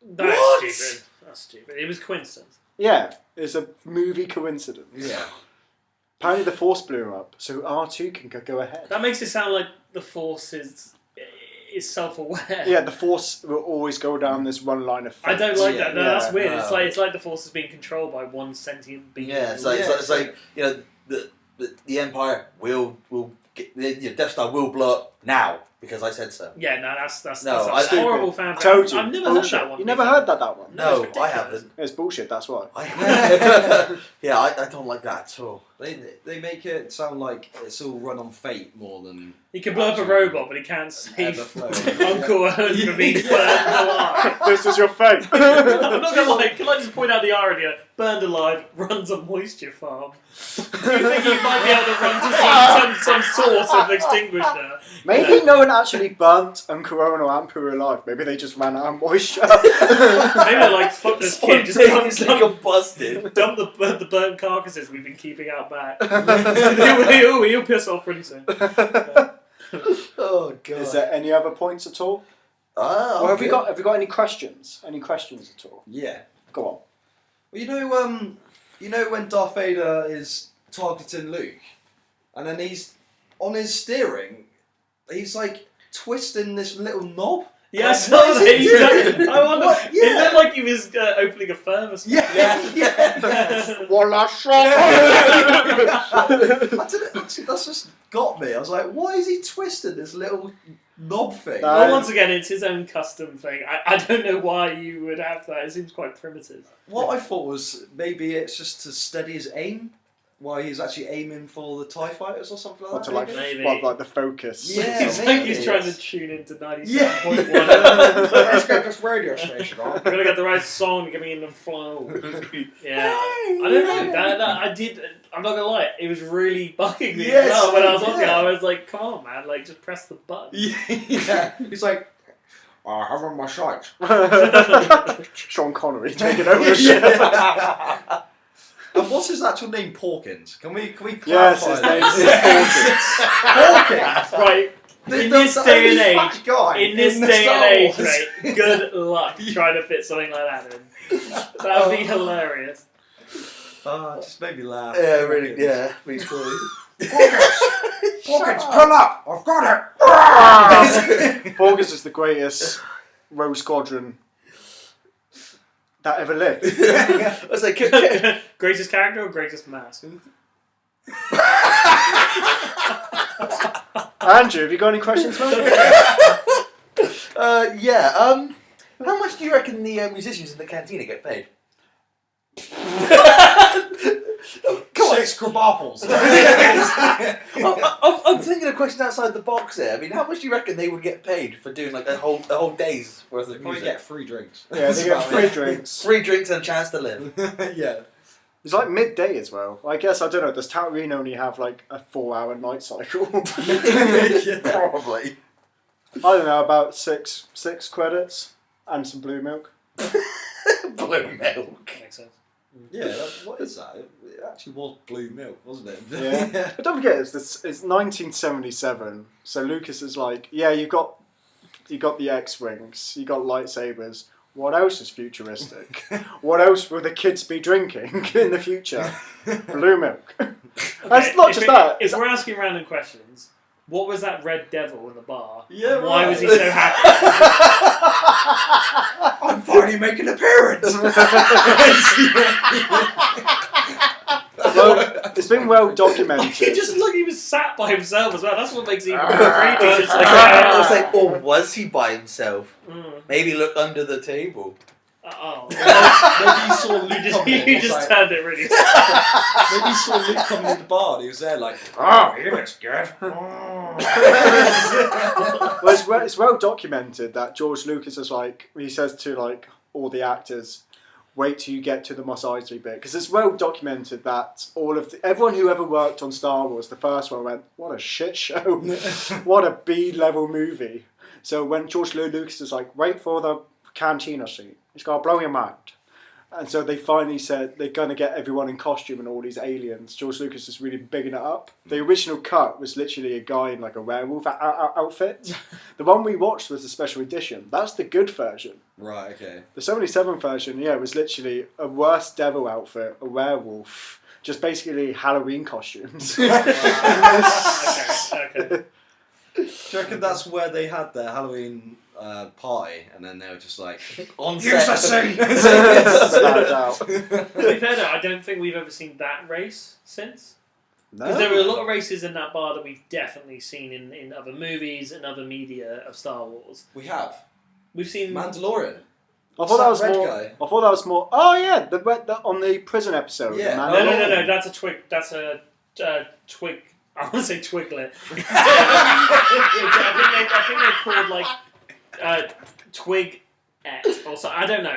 [SPEAKER 3] that's
[SPEAKER 2] What?
[SPEAKER 3] stupid. That's stupid. It was coincidence.
[SPEAKER 1] Yeah, it's a movie coincidence.
[SPEAKER 4] Yeah.
[SPEAKER 1] Apparently the Force blew him up, so R2 can go ahead.
[SPEAKER 3] That makes it sound like the Force is self-aware.
[SPEAKER 1] Yeah, the Force will always go down this one line of
[SPEAKER 3] I
[SPEAKER 1] fence.
[SPEAKER 3] don't like
[SPEAKER 4] Yeah,
[SPEAKER 3] that. No,
[SPEAKER 1] yeah,
[SPEAKER 3] that's weird.
[SPEAKER 2] no.
[SPEAKER 3] It's like the Force is being controlled by one sentient being.
[SPEAKER 2] Yeah, it's like you know the Empire will get, the Death Star will blow up now because I said so.
[SPEAKER 3] Yeah, no, that's
[SPEAKER 2] No,
[SPEAKER 3] a
[SPEAKER 2] I-
[SPEAKER 3] horrible fan.
[SPEAKER 1] Told you.
[SPEAKER 3] I've never
[SPEAKER 1] Bullshit.
[SPEAKER 3] heard that one.
[SPEAKER 1] You never
[SPEAKER 3] before.
[SPEAKER 1] heard that one?
[SPEAKER 3] No,
[SPEAKER 2] No,
[SPEAKER 3] it's
[SPEAKER 2] I
[SPEAKER 3] ridiculous.
[SPEAKER 2] haven't.
[SPEAKER 1] It's bullshit, that's why.
[SPEAKER 2] I don't like that at all.
[SPEAKER 4] They make it sound like it's all run on fate more than
[SPEAKER 3] He can blow up a robot, but he can't save
[SPEAKER 4] Everflow.
[SPEAKER 3] Uncle Owen from being burned alive.
[SPEAKER 1] This is your fate.
[SPEAKER 3] I'm not gonna lie. Can I just point out the irony? Burned alive, runs a moisture farm. Do you think he might be able to run to some source of extinguisher?
[SPEAKER 1] Maybe no one actually burnt Uncle Owen or Aunt Pooh alive. Maybe they just ran out of moisture.
[SPEAKER 3] Maybe they're like, fuck this kid, just
[SPEAKER 2] Spontaneously
[SPEAKER 3] dump
[SPEAKER 2] combusted.
[SPEAKER 3] the burnt carcasses we've been keeping out back. he'll piss off pretty soon.
[SPEAKER 2] Oh god.
[SPEAKER 1] Is there any other points at all?
[SPEAKER 2] Ah,
[SPEAKER 1] Or have we
[SPEAKER 2] okay.
[SPEAKER 1] got any questions? Any questions at all?
[SPEAKER 4] yeah.
[SPEAKER 1] Go on.
[SPEAKER 4] Well, you know when Darth Vader is targeting Luke, and then he's on his steering, he's like twisting this little knob.
[SPEAKER 3] Yeah,
[SPEAKER 4] Like,
[SPEAKER 3] so
[SPEAKER 4] what is he doing?
[SPEAKER 3] I wonder.
[SPEAKER 4] What?
[SPEAKER 3] It
[SPEAKER 4] Yeah.
[SPEAKER 3] looked like he was opening a thermos.
[SPEAKER 4] Yeah.
[SPEAKER 1] One last
[SPEAKER 4] I don't know, that's just got me. I was like, why is he twisting this little knob thing?
[SPEAKER 3] Well, once again, it's his own custom thing. I don't know why you would have that. It seems quite primitive.
[SPEAKER 4] What I thought was maybe it's just to steady his aim. why he's actually aiming for the TIE fighters or something like
[SPEAKER 1] Or
[SPEAKER 4] that?
[SPEAKER 1] to like,
[SPEAKER 3] Maybe.
[SPEAKER 1] like the focus.
[SPEAKER 4] Yeah.
[SPEAKER 3] It's like
[SPEAKER 4] maybe
[SPEAKER 3] he's trying to
[SPEAKER 4] it's-
[SPEAKER 3] tune into 97.1.
[SPEAKER 4] Let's get this radio station on.
[SPEAKER 3] I'm gonna get the right song to get me in the flow. Yeah, I don't know. I'm not gonna lie. It was really bugging me.
[SPEAKER 4] Yes,
[SPEAKER 3] as well. When I was watching it,
[SPEAKER 4] yeah.
[SPEAKER 3] I was like, "Come on, man! Like, just press the button."
[SPEAKER 4] Yeah. He's like, I have on my sights.
[SPEAKER 1] Sean Connery taking over the ship.
[SPEAKER 4] And what's his actual name? Porkins. Can we
[SPEAKER 1] Yes,
[SPEAKER 4] clarify
[SPEAKER 1] his
[SPEAKER 4] that?
[SPEAKER 1] name's
[SPEAKER 4] Porkins.
[SPEAKER 3] Right.
[SPEAKER 4] The-
[SPEAKER 3] In
[SPEAKER 4] the-
[SPEAKER 3] this
[SPEAKER 4] the
[SPEAKER 3] day and
[SPEAKER 4] only
[SPEAKER 3] age,
[SPEAKER 4] fat guy
[SPEAKER 3] in this
[SPEAKER 4] the
[SPEAKER 3] day
[SPEAKER 4] Star
[SPEAKER 3] and age,
[SPEAKER 4] Wars.
[SPEAKER 3] right? Good luck trying to fit something like that in. That would be hilarious.
[SPEAKER 4] Oh, it just made me laugh.
[SPEAKER 2] Yeah, really. Yeah, me too.
[SPEAKER 4] Porkins, pull up! I've got it!
[SPEAKER 1] Porkins is the greatest Rogue Squadron that ever lived.
[SPEAKER 2] I was like,
[SPEAKER 3] Greatest character or greatest mask?
[SPEAKER 1] Andrew, have you got any questions, mate?
[SPEAKER 2] yeah. How much do you reckon the musicians in the cantina get paid? Come on.
[SPEAKER 4] 6 kerbapples.
[SPEAKER 2] I'm thinking a question outside the box here. I mean, how much do you reckon they would get paid for doing like a whole day's worth of
[SPEAKER 4] Probably
[SPEAKER 2] music?
[SPEAKER 4] get free drinks.
[SPEAKER 1] Yeah, they get free drinks.
[SPEAKER 2] Free drinks and a chance to live.
[SPEAKER 4] Yeah.
[SPEAKER 1] It's like midday as well. I guess, I don't know, does Tatooine only have like a 4-hour night cycle?
[SPEAKER 2] Probably.
[SPEAKER 1] I don't know, about six credits and some blue milk.
[SPEAKER 2] Blue milk.
[SPEAKER 3] Makes sense.
[SPEAKER 4] Yeah, what is that? It actually was blue milk, wasn't it?
[SPEAKER 1] Yeah. But don't forget, it's 1977, so Lucas is like, yeah, you got the X-Wings, you got lightsabers. What else is futuristic? What else will the kids be drinking in the future? Blue milk. That's not just that.
[SPEAKER 3] If we're asking random questions, what was that red devil in the bar?
[SPEAKER 4] Yeah,
[SPEAKER 3] And why
[SPEAKER 4] right.
[SPEAKER 3] was he so happy?
[SPEAKER 4] I'm finally making an appearance!
[SPEAKER 1] Well, it's been well
[SPEAKER 3] He
[SPEAKER 1] documented.
[SPEAKER 3] just look, he was sat by himself as well. That's what makes it even more
[SPEAKER 2] I
[SPEAKER 3] creepy. It's like,
[SPEAKER 2] was like, or was he by himself?
[SPEAKER 3] mm,
[SPEAKER 2] Maybe look under the table.
[SPEAKER 3] oh.
[SPEAKER 4] Maybe he saw Luke coming in.
[SPEAKER 3] You
[SPEAKER 4] It's
[SPEAKER 3] just
[SPEAKER 4] like,
[SPEAKER 3] turned it really.
[SPEAKER 4] maybe he saw Luke coming in the bar and he was there like, oh, he looks good.
[SPEAKER 1] Well, it's well documented that George Lucas is like, he says to like all the actors, wait till you get to the Mos Eisley bit, because it's well documented that everyone who ever worked on Star Wars, the first one went, what a shit show, what a B-level movie. So when George Lucas is like, wait for the cantina scene, it's got to blow your mind. And so they finally said they're going to get everyone in costume and all these aliens. George Lucas is really bigging it up. The original cut was literally a guy in like a werewolf outfit. The one we watched was the special edition. That's the good version.
[SPEAKER 4] Right, okay.
[SPEAKER 1] The 77 version, yeah, was literally a worse devil outfit, a werewolf. Just basically Halloween costumes.
[SPEAKER 3] Okay.
[SPEAKER 4] Do you reckon that's where they had their Halloween party and then they were just like,
[SPEAKER 2] On
[SPEAKER 4] use the
[SPEAKER 2] set.
[SPEAKER 4] scene!
[SPEAKER 1] Without doubt.
[SPEAKER 3] To be fair though, I don't think we've ever seen that race since. Because there were a lot of races in that bar that we've definitely seen in other movies and other media of Star Wars.
[SPEAKER 4] We have.
[SPEAKER 3] We've seen.
[SPEAKER 4] Mandalorian.
[SPEAKER 1] I thought that was
[SPEAKER 4] Red
[SPEAKER 1] more.
[SPEAKER 4] guy.
[SPEAKER 1] I thought that was more. Oh yeah, the on the prison episode.
[SPEAKER 4] Yeah.
[SPEAKER 1] the
[SPEAKER 3] No,
[SPEAKER 1] Mandalorian.
[SPEAKER 3] that's a twig. That's a twig. I want to say Twiglet. I think they're called like Twig. Or so I don't know,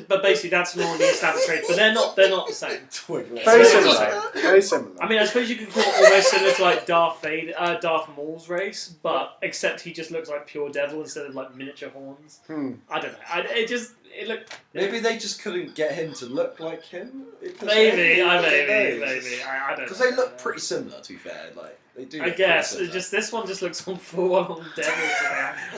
[SPEAKER 3] but basically that's more the established race. But they're not the same.
[SPEAKER 4] Twiglet.
[SPEAKER 1] Very
[SPEAKER 3] So-
[SPEAKER 1] similar. Very similar.
[SPEAKER 3] I mean, I suppose you could call it almost similar to like Darth Maul's race, but except he just looks like pure devil instead of like miniature horns. I don't know. It looked.
[SPEAKER 4] Maybe they just couldn't get him to look like him.
[SPEAKER 3] Maybe. I don't know.
[SPEAKER 4] Because they look pretty similar, to be fair. Like they do.
[SPEAKER 3] I
[SPEAKER 4] look
[SPEAKER 3] guess
[SPEAKER 4] pretty
[SPEAKER 3] it's
[SPEAKER 4] similar.
[SPEAKER 3] just this one just looks on full on devil to me.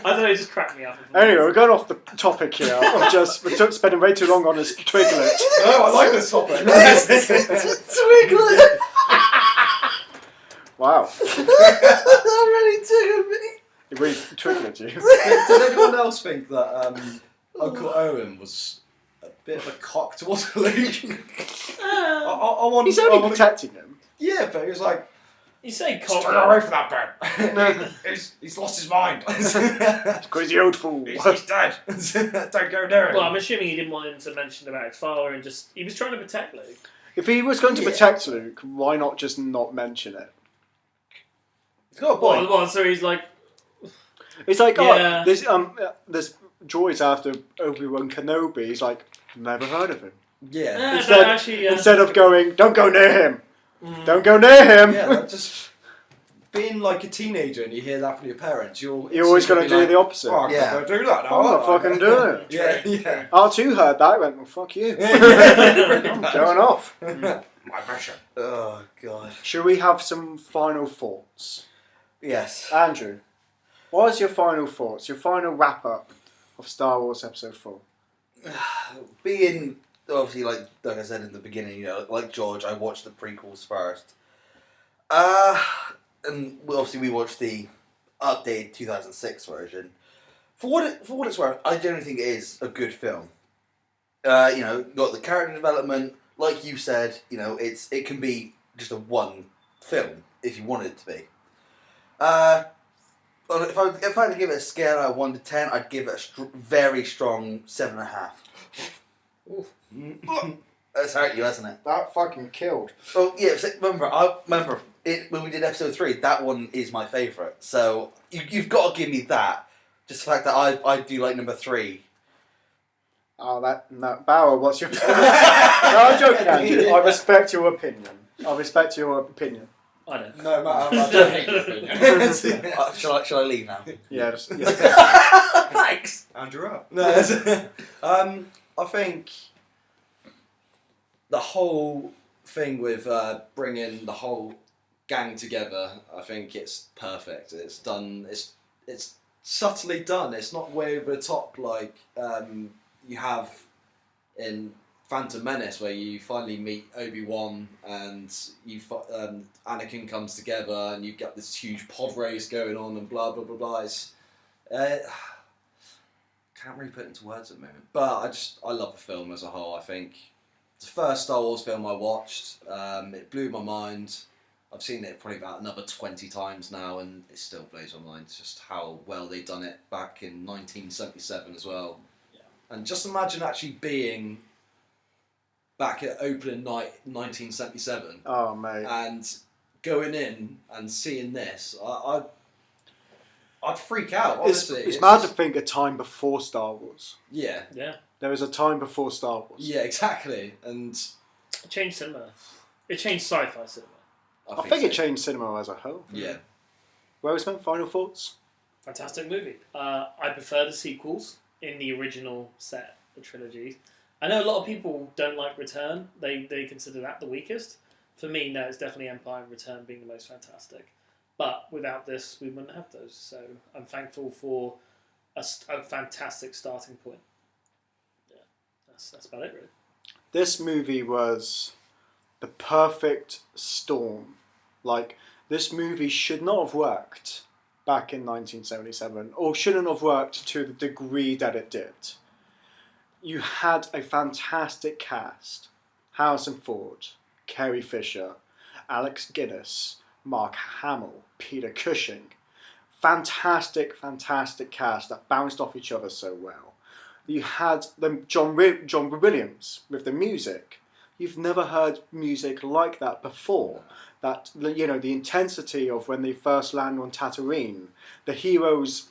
[SPEAKER 3] I don't know. It just cracked me up.
[SPEAKER 1] Anyway, we're going off the topic here. We're spending way too long on this Twiglet.
[SPEAKER 4] Oh, I like this topic.
[SPEAKER 2] Twiglet!
[SPEAKER 1] Wow.
[SPEAKER 2] That really tickled me.
[SPEAKER 1] It really Twiglet you.
[SPEAKER 4] Did anyone else think that Uncle Owen was a bit of a cock towards Luke? I want.
[SPEAKER 1] He's
[SPEAKER 4] I
[SPEAKER 1] only
[SPEAKER 4] want-
[SPEAKER 1] protecting him.
[SPEAKER 4] Yeah, but he was like,
[SPEAKER 3] You say
[SPEAKER 4] stay
[SPEAKER 3] cock.
[SPEAKER 4] away from that bird. he's lost his mind.
[SPEAKER 1] Because the old fool.
[SPEAKER 4] he's dead. Don't go near him.
[SPEAKER 3] Well, I'm assuming he didn't want him to mention about his father and he was trying to protect Luke.
[SPEAKER 1] If he was going to
[SPEAKER 2] Yeah.
[SPEAKER 1] protect Luke, why not just not mention it?
[SPEAKER 4] It's got a point.
[SPEAKER 3] Well, so he's like,
[SPEAKER 1] It's like,
[SPEAKER 3] Yeah.
[SPEAKER 1] this droid's after Obi-Wan Kenobi. He's like, never heard of him.
[SPEAKER 4] Yeah.
[SPEAKER 1] Instead-
[SPEAKER 3] actually,
[SPEAKER 1] Instead of going, don't go near him.
[SPEAKER 3] Mm.
[SPEAKER 1] Don't go near him.
[SPEAKER 4] Yeah, like just being like a teenager and you hear that from your parents, you're
[SPEAKER 1] always going to do
[SPEAKER 4] like,
[SPEAKER 1] the opposite.
[SPEAKER 4] Oh, I
[SPEAKER 2] Yeah.
[SPEAKER 4] can't do that now.
[SPEAKER 1] I'm not fucking doing it.
[SPEAKER 4] Yeah, yeah.
[SPEAKER 1] R2 heard that, went, well, fuck you.
[SPEAKER 4] Pretty
[SPEAKER 1] I'm
[SPEAKER 4] much.
[SPEAKER 1] going off.
[SPEAKER 4] My pressure.
[SPEAKER 2] Oh god.
[SPEAKER 1] Should we have some final thoughts?
[SPEAKER 2] Yes.
[SPEAKER 1] Andrew, what is your final thoughts? Your final wrap-up of Star Wars Episode 4?
[SPEAKER 2] Being obviously like I said in the beginning, like George, I watched the prequels first. And obviously we watched the updated 2006 version. For what it's worth, I generally think it is a good film. Got the character development, like you said. It can be just a one film if you want it to be. If I had to give it a scale out of 1 to 10, I'd give it a very strong 7.5. That's hurt you, hasn't it?
[SPEAKER 1] That fucking killed.
[SPEAKER 2] Oh yeah, remember it when we did episode 3. That one is my favourite. So you've got to give me that. Just the fact that I do like number 3.
[SPEAKER 1] Oh, no. Bauer, what's your... No, I'm joking, Andrew. I respect your opinion.
[SPEAKER 3] I don't.
[SPEAKER 4] No matter how much I hate your opinion.
[SPEAKER 2] Shall I leave now?
[SPEAKER 1] Yeah,
[SPEAKER 2] Thanks.
[SPEAKER 4] Andrew up. No, I think the whole thing with bringing the whole gang together, I think it's perfect. It's done. It's subtly done. It's not way over the top like you have in Phantom Menace, where you finally meet Obi-Wan and Anakin comes together and you get this huge pod race going on and blah blah blah blah. It's, can't really put it into words at the moment, but I love the film as a whole. I think it's the first Star Wars film I watched. It blew my mind. I've seen it probably about another 20 times now, and it still blows my mind just how well they done it back in 1977 as well.
[SPEAKER 3] Yeah.
[SPEAKER 4] And just imagine actually being back at opening night 1977
[SPEAKER 1] Oh, mate.
[SPEAKER 4] and going in and seeing this. I'd freak out, honestly.
[SPEAKER 1] It's mad to think a time before Star Wars.
[SPEAKER 4] Yeah,
[SPEAKER 3] Yeah.
[SPEAKER 1] There was a time before Star Wars.
[SPEAKER 4] yeah, exactly. And
[SPEAKER 3] It changed cinema. It changed sci-fi cinema.
[SPEAKER 1] I think it
[SPEAKER 4] so.
[SPEAKER 1] changed cinema as a whole.
[SPEAKER 4] Yeah.
[SPEAKER 1] Roseman, final thoughts?
[SPEAKER 3] Fantastic movie. I prefer the sequels in the original set, the trilogies. I know a lot of people don't like Return. They consider that the weakest. For me, no, it's definitely Empire and Return being the most fantastic. But without this, we wouldn't have those. So I'm thankful for a fantastic starting point. Yeah, that's about it, really.
[SPEAKER 1] This movie was the perfect storm. Like, this movie should not have worked back in 1977, or shouldn't have worked to the degree that it did. You had a fantastic cast. Harrison Ford, Carrie Fisher, Alex Guinness, Mark Hamill, Peter Cushing. Fantastic, fantastic cast that bounced off each other so well. You had John Williams with the music. You've never heard music like that before. That, the intensity of when they first land on Tatooine, the hero's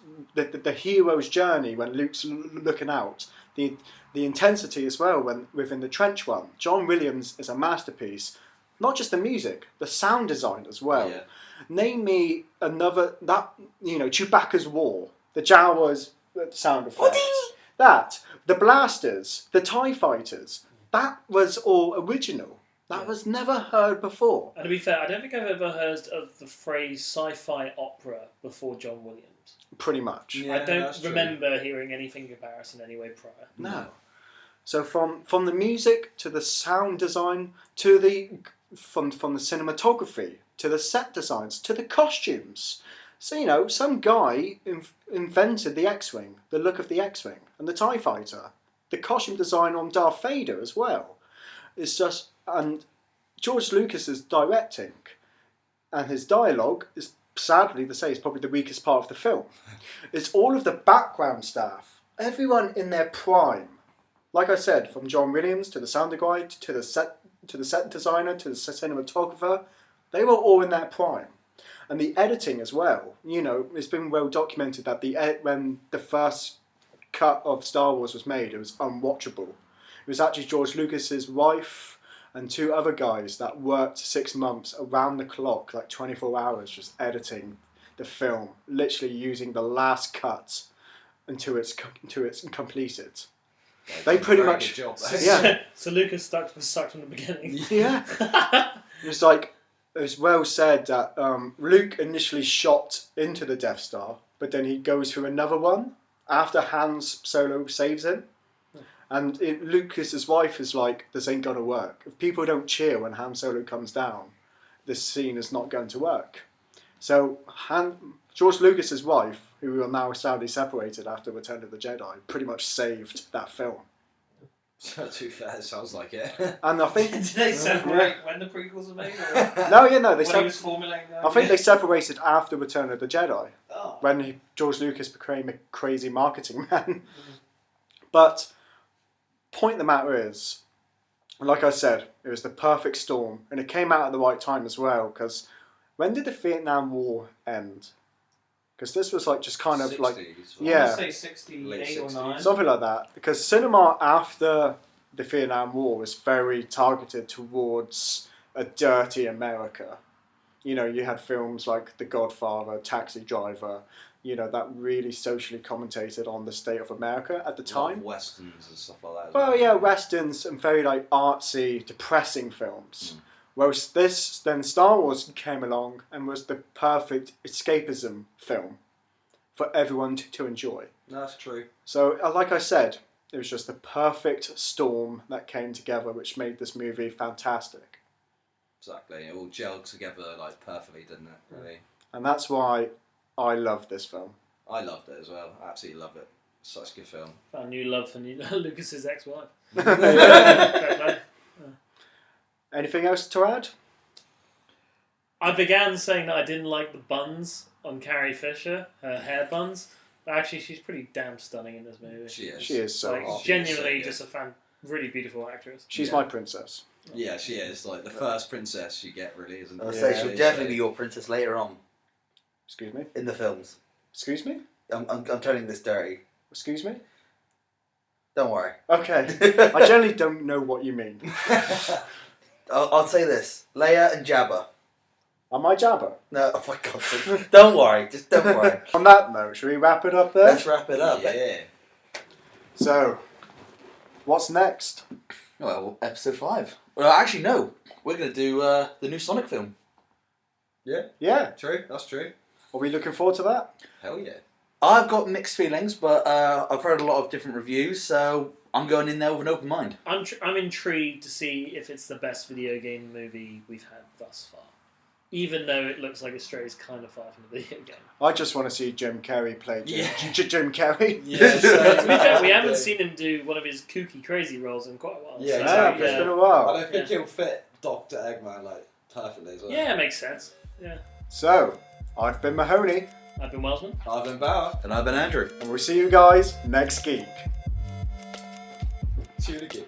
[SPEAKER 1] journey when Luke's looking out, the intensity as well when within the trench run. John Williams is a masterpiece. Not just the music, the sound design as well.
[SPEAKER 4] Yeah.
[SPEAKER 1] Name me another Chewbacca's war, the Jawas sound effects. The blasters, the TIE fighters. That was all original. That was never heard before.
[SPEAKER 3] And to be fair, I don't think I've ever heard of the phrase sci-fi opera before John Williams.
[SPEAKER 1] Pretty much.
[SPEAKER 4] Yeah,
[SPEAKER 3] I
[SPEAKER 4] that's
[SPEAKER 3] don't
[SPEAKER 4] true.
[SPEAKER 3] remember hearing anything in comparison anyway prior.
[SPEAKER 1] No. So from the music to the sound design to the from the cinematography to the set designs to the costumes. So some guy invented the X-wing, the look of the X-wing and the TIE fighter, the costume design on Darth Vader as well. It's just, and George Lucas's directing and his dialogue is, sadly to say, is probably the weakest part of the film. It's all of the background staff, everyone in their prime. Like I said, from John Williams to the sound guy to the set to the set designer, to the cinematographer, they were all in their prime. And the editing as well. You know, it's been well documented that when the first cut of Star Wars was made, it was unwatchable. It was actually George Lucas's wife and 2 other guys that worked 6 months around the clock, like 24 hours, just editing the film, literally using the last cut until it's completed. They pretty
[SPEAKER 4] Very
[SPEAKER 1] much,
[SPEAKER 4] good job.
[SPEAKER 1] yeah,
[SPEAKER 3] So Lucas was sucked from the beginning.
[SPEAKER 1] yeah. It was like, it was well said that Luke initially shot into the Death Star, but then he goes through another one after Han Solo saves him. And Lucas's wife is like, this ain't gonna work. If people don't cheer when Han Solo comes down, this scene is not going to work. So George Lucas's wife, who are now sadly separated after Return of the Jedi, pretty much saved that film.
[SPEAKER 4] Too fair, it sounds like it.
[SPEAKER 1] And I think
[SPEAKER 5] Did they separate when the prequels were made? Or
[SPEAKER 1] no,
[SPEAKER 5] when he
[SPEAKER 1] they
[SPEAKER 5] was formulating the
[SPEAKER 1] I think they separated after Return of the Jedi.
[SPEAKER 5] Oh.
[SPEAKER 1] When George Lucas became a crazy marketing man. But point of the matter is, like I said, it was the perfect storm, and it came out at the right time as well. Because when did the Vietnam War end? Because this was like just kind of
[SPEAKER 4] 60s,
[SPEAKER 1] like
[SPEAKER 4] wasn't
[SPEAKER 1] Yeah.
[SPEAKER 5] I want to say 68
[SPEAKER 4] Late
[SPEAKER 5] or
[SPEAKER 4] 60s.
[SPEAKER 5] 9.
[SPEAKER 1] something like that. Because cinema after the Vietnam War was very targeted towards a dirty America. You know, you had films like The Godfather, Taxi Driver, you know, that really socially commentated on the state of America at the
[SPEAKER 4] A lot of
[SPEAKER 1] time.
[SPEAKER 4] westerns and stuff like that. as
[SPEAKER 1] Well, yeah, westerns and very like artsy, depressing films. Whereas then Star Wars came along and was the perfect escapism film for everyone to enjoy.
[SPEAKER 4] No, that's true.
[SPEAKER 1] So, like I said, it was just the perfect storm that came together, which made this movie fantastic.
[SPEAKER 4] Exactly. It all gelled together like perfectly, didn't it? Really.
[SPEAKER 1] And that's why I love this film.
[SPEAKER 4] I loved it as well. I absolutely love it. Such a good film.
[SPEAKER 3] Found new love for Lucas's ex-wife.
[SPEAKER 1] Yeah.
[SPEAKER 3] Fair play.
[SPEAKER 1] Anything else to add?
[SPEAKER 3] I began saying that I didn't like the buns on Carrie Fisher, her hair buns. But actually, she's pretty damn stunning in this movie.
[SPEAKER 4] She is.
[SPEAKER 1] She is so
[SPEAKER 3] Like,
[SPEAKER 1] hot.
[SPEAKER 3] genuinely
[SPEAKER 4] So
[SPEAKER 3] just a really beautiful actress.
[SPEAKER 1] She's
[SPEAKER 4] Yeah.
[SPEAKER 1] my princess.
[SPEAKER 4] Yeah, she is. Like the first princess you get, really, isn't
[SPEAKER 2] I'll
[SPEAKER 4] it?
[SPEAKER 2] say
[SPEAKER 1] Yeah,
[SPEAKER 2] she'll definitely be your princess later on
[SPEAKER 1] Excuse me?
[SPEAKER 2] in the films.
[SPEAKER 1] Excuse me?
[SPEAKER 2] I'm turning this dirty.
[SPEAKER 1] Excuse me?
[SPEAKER 2] Don't worry.
[SPEAKER 1] Okay. I generally don't know what you mean.
[SPEAKER 2] I'll say this: Leia and Jabba.
[SPEAKER 1] Am I Jabba?
[SPEAKER 2] No, oh my God! Don't worry. Just don't worry.
[SPEAKER 1] On that note, should we wrap it up there?
[SPEAKER 2] Let's wrap it up.
[SPEAKER 4] Yeah.
[SPEAKER 1] So, what's next?
[SPEAKER 2] Well, episode 5. Well, actually, no. We're going to do the new Sonic film.
[SPEAKER 1] Yeah.
[SPEAKER 4] True. That's true.
[SPEAKER 1] Are we looking forward to that?
[SPEAKER 4] Hell yeah.
[SPEAKER 2] I've got mixed feelings, but I've heard a lot of different reviews, so I'm going in there with an open mind.
[SPEAKER 3] I'm intrigued to see if it's the best video game movie we've had thus far. Even though it looks like it strays kind of far from the video game.
[SPEAKER 1] I just want to see Jim Carrey play
[SPEAKER 2] Yeah.
[SPEAKER 1] Jim Carrey.
[SPEAKER 5] Yeah, so-
[SPEAKER 3] To be fair, we haven't seen him do one of his kooky, crazy roles in quite a while.
[SPEAKER 4] Yeah,
[SPEAKER 3] so,
[SPEAKER 4] exactly.
[SPEAKER 1] It's been a
[SPEAKER 4] I
[SPEAKER 1] while.
[SPEAKER 4] don't think he'll fit Dr. Eggman like perfectly as well.
[SPEAKER 3] Yeah, it makes sense. Yeah.
[SPEAKER 1] So, I've been Mahoney,
[SPEAKER 3] I've been Welsman.
[SPEAKER 4] I've been Bauer.
[SPEAKER 2] And I've been Andrew.
[SPEAKER 1] and we'll see you guys next geek.
[SPEAKER 4] Tune again.